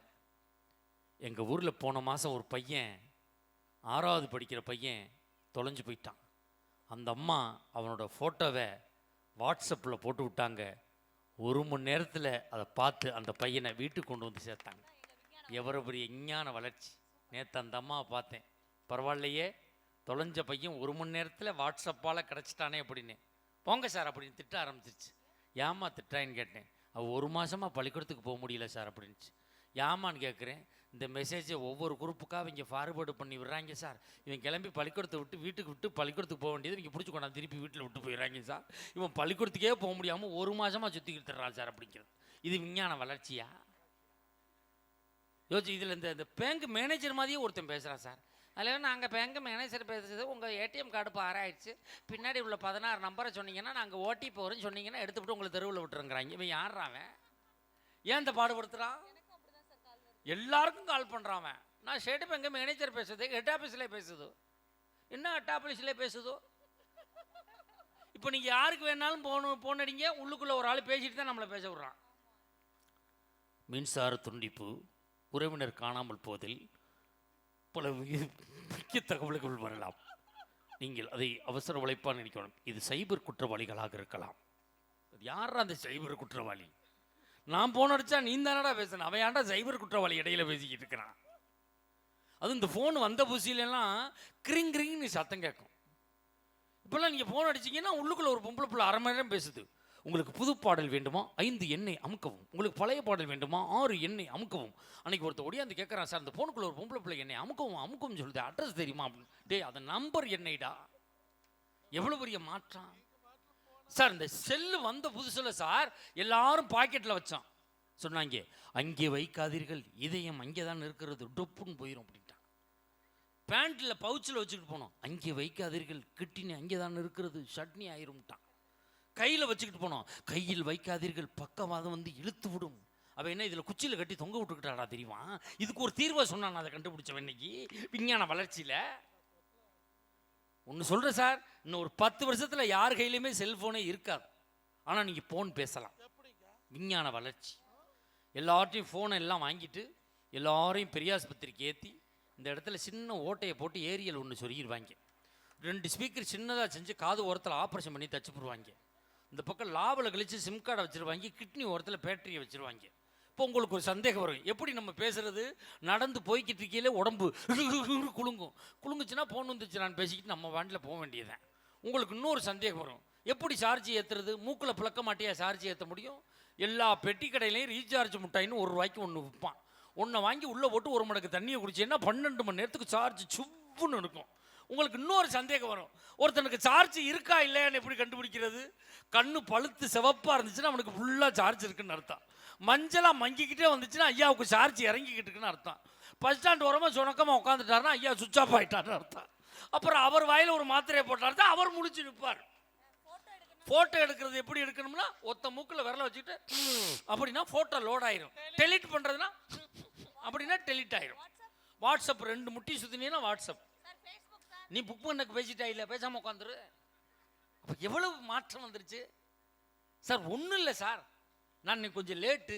B: எங்கள் ஊரில் போன மாதம் ஒரு பையன் 6வது படிக்கிற பையன் தொலைஞ்சு போயிட்டான். அந்த அம்மா அவனோட ஃபோட்டோவை வாட்ஸ்அப்பில் போட்டு விட்டாங்க. 1 மணி நேரத்தில் அதை பார்த்து அந்த பையனை வீட்டுக்கு கொண்டு வந்து சேர்த்தாங்க. எவ்வளோ பெரிய விஞ்ஞான வளர்ச்சி. நேற்று அந்த அம்மாவை பார்த்தேன். பரவாயில்லையே, தொலைஞ்ச பையன் 1 மணி நேரத்தில் வாட்ஸ்அப்பால் கிடச்சிட்டானே அப்படின்னு. போங்க சார் அப்படின்னு திட்ட ஆரம்பிச்சிருச்சு. ஏமா திட்டாயின்னு கேட்டேன். அவள் 1 மாதமாக பள்ளிக்கூடத்துக்கு போக முடியல சார் அப்படின்ச்சு. ஏமான்னு கேட்குறேன். இந்த மெசேஜை ஒவ்வொரு குரூப்புக்காக இங்கே ஃபார்வேர்டு பண்ணி விடுறாங்க சார். இவன் கிளம்பி பள்ளிக்கூடத்தை விட்டு வீட்டுக்கு விட்டு பள்ளிக்கூடத்துக்கு போக வேண்டியது இவங்க பிடிச்சி கொண்டாந்து திருப்பி வீட்டில் விட்டு போயிடுறாங்க சார். இவன் பள்ளிக்கூடத்துக்கே போக முடியாமல் 1 மாதமாக சுற்றிக்கிட்டு தர்றான் சார் அப்படிங்கிறது. இது விஞ்ஞான வளர்ச்சியா? யோசிச்சு. இதில் இந்த பேங்க் மேனேஜர் மாதிரியே ஒருத்தன் பேசுகிறான் சார். அதில் நாங்கள் பேங்க் மேனேஜர் பேசுறது, உங்கள் ஏடிஎம் கார்டு இப்போ ஆராயிடுச்சு, பின்னாடி உள்ள 16 நம்பரை சொன்னீங்கன்னா நாங்கள் ஓடிபி வரும்னு சொன்னீங்கன்னா எடுத்துவிட்டு உங்களை தெருவில் விட்டுருங்கிறாங்க. இவன் யார்றாவன்? ஏன் இந்த பாடுபடுத்துகிறான்? எல்லாருக்கும் கால் பண்ணுறான். நான் ஸ்டேட் பேங்க் மேனேஜர் பேசுறது ஹெட் ஆஃபீஸில் பேசுதோ? என்ன ஹெட் ஆஃபீஸில் பேசுதோ? இப்போ நீங்கள் யாருக்கு வேணாலும் போன் அடிங்க, உள்ளுக்குள்ளே ஒரு ஆள் பேசிட்டு தான் நம்மளை பேச விட்றான். மின்சார துண்டிப்பு, உறவினர் காணாமல் போதில் பல முக்கிய தகவல்கள் வரலாம். நீங்கள் அதை அவசர உழைப்பாக நினைக்கணும். இது சைபர் குற்றவாளிகளாக இருக்கலாம். யாரா அந்த சைபர் குற்றவாளி? நான் போன் அடிச்சா நீ தானடா பேசணும். அவன் ஏன்டா சைபர் குற்றவாளி இடையில பேசிக்கிட்டு இருக்கிறான்? அதுவும் இந்த ஃபோன் வந்த புசிலெல்லாம் கிரிங் கிரிங்னு சத்தம் கேட்கும். இப்போல்லாம் நீங்கள் ஃபோன் அடிச்சிங்கன்னா உள்ளுக்குள்ளே ஒரு பொம்பளை பிள்ளை 1/2 மணி நேரம் பேசுது. உங்களுக்கு புது பாடல் வேண்டுமா 5 எண்ணை அமுக்கவும், உங்களுக்கு பழைய பாடல் வேண்டுமா 6 எண்ணை அமுக்கவும். அன்னைக்கு ஒருத்தர் ஒடியாந்து கேட்குறான், சார் இந்த ஃபோனுக்குள்ள ஒரு பொம்பளை பிள்ளை என்னை அமுக்கவும் சொல்லுது, அட்ரஸ் தெரியுமா அப்படின்னு. டேய், அது நம்பர் என்னைடா. எவ்வளோ பெரிய மாற்றம் சார். இந்த செல்லு வந்த புதுசில் சார் எல்லாரும் பாக்கெட்டில் வச்சான். சொன்னாங்க, அங்கே வைக்காதீர்கள், இதயம் அங்கே தான் இருக்கிறது, டொப்புன்னு போயிடும் அப்படின்ட்டான். பேண்ட்டில் பவுச்சில் வச்சுக்கிட்டு போனோம். அங்கே வைக்காதீர்கள், கிட்டினி அங்கே தான் இருக்கிறது, சட்னி ஆயிரும்ட்டான். கையில் வச்சுக்கிட்டு போனோம். கையில் வைக்காதீர்கள், பக்கவாதம் வந்து இழுத்து விடும். அவன் என்ன இதில் குச்சியில் கட்டி தொங்க விட்டுக்கிட்டாடா தெரியுமா? இதுக்கு ஒரு தீர்வை சொன்னான். அதை கண்டுபிடிச்சவன் இன்னைக்கு விஞ்ஞான வளர்ச்சியில். ஒன்று சொல்கிறேன் சார், இன்னும் ஒரு 10 வருஷத்தில் யார் கையிலையுமே செல்ஃபோனே இருக்காது. ஆனால் நீங்கள் ஃபோன் பேசலாம். விஞ்ஞான வளர்ச்சி. எல்லார்ட்டையும் ஃபோனை எல்லாம் வாங்கிட்டு எல்லாரையும் பெரியாஸ்பத்திரிக்கு ஏற்றி இந்த இடத்துல சின்ன ஓட்டையை போட்டு ஏரியல் ஒன்று சொருகிடுவாங்க. 2 ஸ்பீக்கர் சின்னதாக செஞ்சு காது ஓரத்தில் ஆப்ரேஷன் பண்ணி தச்சு போடுவாங்க. இந்த பக்கம் லாபில் கழித்து சிம் கார்டை வச்சுருவாங்க, கிட்னி ஓரத்தில் பேட்டரியை வச்சுருவாங்க. இப்போ உங்களுக்கு ஒரு சந்தேகம் வரும், எப்படி நம்ம பேசுறது? நடந்து போய்கிட்டு இருக்கையிலே உடம்பு குலுங்குச்சுன்னா ஃபோன் வந்துச்சு நான் பேசிக்கிட்டு நம்ம வாண்டில் போக வேண்டியதுதான். உங்களுக்கு இன்னொரு சந்தேகம் வரும், எப்படி சார்ஜ் ஏற்றுறது? மூக்கில் பிளக்க மாட்டியா சார்ஜ் ஏற்ற முடியும்? எல்லா பெட்டி கடையிலையும் ரீசார்ஜ் முட்டாயின்னு ₹1 ஒன்று விற்பான். ஒன்றை வாங்கி உள்ளே போட்டு 1 மடக்கு தண்ணியை குடிச்சேன்னா 12 மணி நேரத்துக்கு சார்ஜ் சுப்புன்னு இருக்கும். உங்களுக்கு இன்னொரு சந்தேகம் வரும், ஒருத்தனுக்கு சார்ஜ் இருக்கா இல்லையான்னு எப்படி கண்டுபிடிக்கிறது? கண்ணு பழுத்து சிவப்பாக இருந்துச்சுன்னா அவனுக்கு ஃபுல்லாக சார்ஜ் இருக்குன்னு அர்த்தம். மஞ்சளாக மங்கிக்கிட்டே வந்துச்சுன்னா ஐயாவுக்கு சார்ஜ் இறங்கிக்கிட்டு இருக்குன்னு அர்த்தம். பஸ் ஸ்டாண்ட் ஓரமாக சுணக்கமாக உட்காந்துட்டாருன்னா ஐயா சுவிட்ச் ஆஃப் ஆகிட்டாருன்னு அர்த்தம். அப்புறம் அவர் வாயில் ஒரு மாத்திரையை போட்டாரு தான் அவர் முடிச்சு நிற்பார். ஃபோட்டோ எடுக்கிறது எப்படி எடுக்கணும்னா, ஒத்த மூக்கில் விரல வச்சுக்கிட்டு அப்படின்னா ஃபோட்டோ லோட் ஆயிரும். டெலிட் பண்ணுறதுனா அப்படின்னா டெலிட் ஆயிரும். வாட்ஸ்அப் 2 முட்டி சுற்றினீங்கன்னா வாட்ஸ்அப். நீ புக் பண்ணக்கு பேசிட்டா இல்லை, பேசாமல் உட்காந்துரு. அப்போ எவ்வளவு மாற்றம் வந்துருச்சு சார். ஒன்றும் இல்லை சார், நான் இன்னைக்கு கொஞ்சம் லேட்டு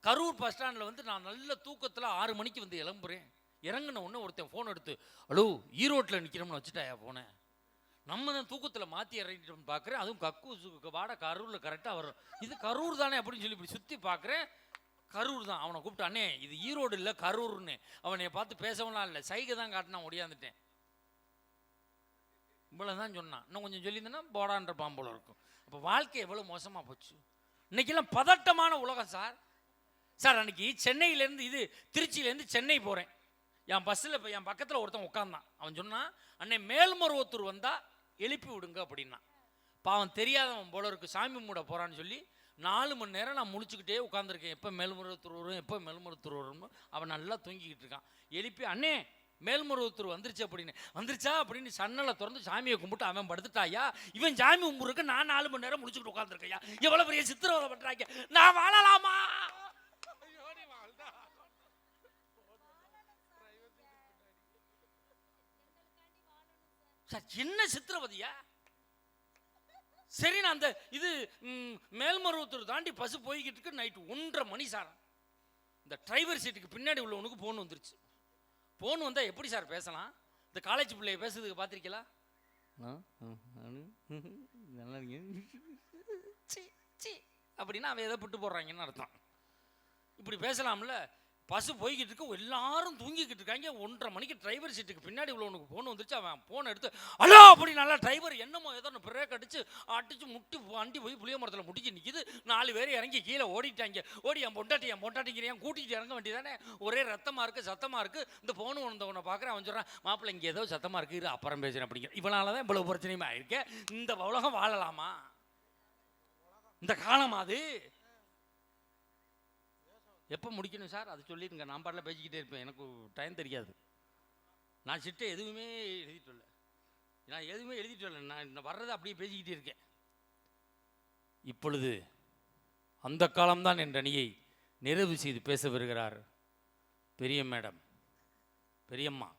B: கரூர் பஸ் ஸ்டாண்டில் வந்து நான் நல்ல தூக்கத்தில் 6 மணிக்கு வந்து இளம்புறேன். இறங்கின உடனே ஒருத்தன் ஃபோன் எடுத்து, ஹலோ ஈரோட்டில் நிற்கிறோம்னு வச்சுட்டாயா ஃபோனை. நம்ம தான் தூக்கத்தில் மாற்றி இறங்கிட்டோம்னு பார்க்குறேன். அதுவும் கக்கூசுக்கு வாட கரூரில் கரெக்டாக வரும். இது கரூர் தானே அப்படின்னு சொல்லி இப்படி சுற்றி பார்க்குறேன். கரூர் தான். அவனை கூப்பிட்டு, அண்ணே இது ஈரோடு இல்லை கரூர்னு. அவனை பார்த்து பேசவெல்லாம் இல்லை, சைகை தான் காட்டினா ஒடியாந்துட்டேன். இவ்வளோ தான் சொன்னான். இன்னும் கொஞ்சம் சொல்லியிருந்தேன்னா போடான்ற பாம்போல இருக்கும். அப்போ வாழ்க்கை எவ்வளோ மோசமாக போச்சு. இன்னைக்கெல்லாம் பதட்டமான உலகம் சார். சார் அன்னைக்கு சென்னையிலேருந்து திருச்சியிலேருந்து சென்னை போகிறேன். என் பஸ்ஸில் இப்போ என் பக்கத்தில் ஒருத்தன் உட்காந்தான். அவன் சொன்னான், அன்னை மேல்மருவத்தூர் வந்தால் எழுப்பி விடுங்க அப்படின்னா. பாவன் தெரியாதவன் போல இருக்கு, சாமி மூட போகிறான்னு சொல்லி 4 மணி நேரம் நான் முழிச்சுக்கிட்டே உட்காந்துருக்கேன். எப்போ மேல்மருவத்தூர் வரும், எப்போ மேல்மருவத்தூர் வரும்னு. அவன் நல்லா தூங்கிக்கிட்டு இருக்கான். எழுப்பி, அண்ணே மேல்மருவத்தூர் வந்துருச்சு அப்படின்னு. வந்துருச்சா அப்படின்னு சன்னலை திறந்து சாமியை கும்பிட்டு அவன் படுத்துட்டாயா. இவன் சாமி கும்பிட்ருக்கு, நான் 4 மணி நேரம் முடிச்சுக்கிட்டு உட்காந்துருக்கையா. எவ்வளோ பெரிய சித்திரவதை பண்ணுறாங்க. நான் வாழலாமா? சார் என்ன சித்திரவதியா? சரி, நான் அந்த இது மேல்மருவத்தூர் தாண்டி பஸ் போய்கிட்டு இருக்கு. நைட்டு 1:30 மணி சார். இந்த டிரைவர் சீட்டுக்கு பின்னாடி உள்ளவனுக்கு ஃபோன் வந்துருச்சு. ஃபோன் வந்தால் எப்படி சார் பேசலாம்? இந்த காலேஜ் பிள்ளைய பேசுறதுக்கு பார்த்துருக்கீங்களா? நல்லா அப்படின்னா அவன் எதை புட்டு போடுறாங்கன்னு அர்த்தம். இப்படி பேசலாம்ல. பஸ் போய்கிட்டு இருக்கு, எல்லாரும் தூங்கிக்கிட்டு இருக்காங்க. 1:30 மணிக்கு டிரைவர் சீட்டுக்கு பின்னாடி உள்ளவனுக்கு ஃபோன் வந்துருச்சு. அவன் ஃபோனை எடுத்து ஹலோ அப்படி நல்லா டிரைவர் என்னமோ ஏதோ பிரேக் அடிச்சு முட்டி வண்டி போய் புளிய மரத்தில் முட்டிச்சு நிற்கிது. 4 பேர் இறங்கி கீழே ஓடிட்டாங்க. ஓடி என் பொண்டாட்டிங்கிறேன் கூட்டிகிட்டு இறங்க வேண்டியதானே. ஒரே ரத்தமாக இருக்குது, சத்தமாக இருக்குது. இந்த ஃபோனு வந்தவனை பார்க்குறேன். அவன் சொல்கிறான், மாப்பிள்ளை இங்கே ஏதோ சத்தமாக இருக்குது, அப்புறம் பேசுகிறேன் அப்படிங்கிற. இவனால தான் இவ்வளவு பிரச்சனையுமே ஆயிருக்கேன். இந்த உலகம் வாழலாமா? இந்த காலம் அது எப்போ முடிக்கணும் சார்? அது சொல்லிடுங்க. நான் பாட்டில் பேசிக்கிட்டே இருப்பேன், எனக்கு டைம் தெரியாது. நான் சிட்டை எதுவுமே எழுதிட்டு வரல. நான் வர்றதை அப்படியே பேசிக்கிட்டே இருக்கேன். இப்பொழுது அந்த காலம்தான் என்ற அணியை நிறைவு செய்து பேச வருகிறார் பெரிய மேடம், பெரியம்மா.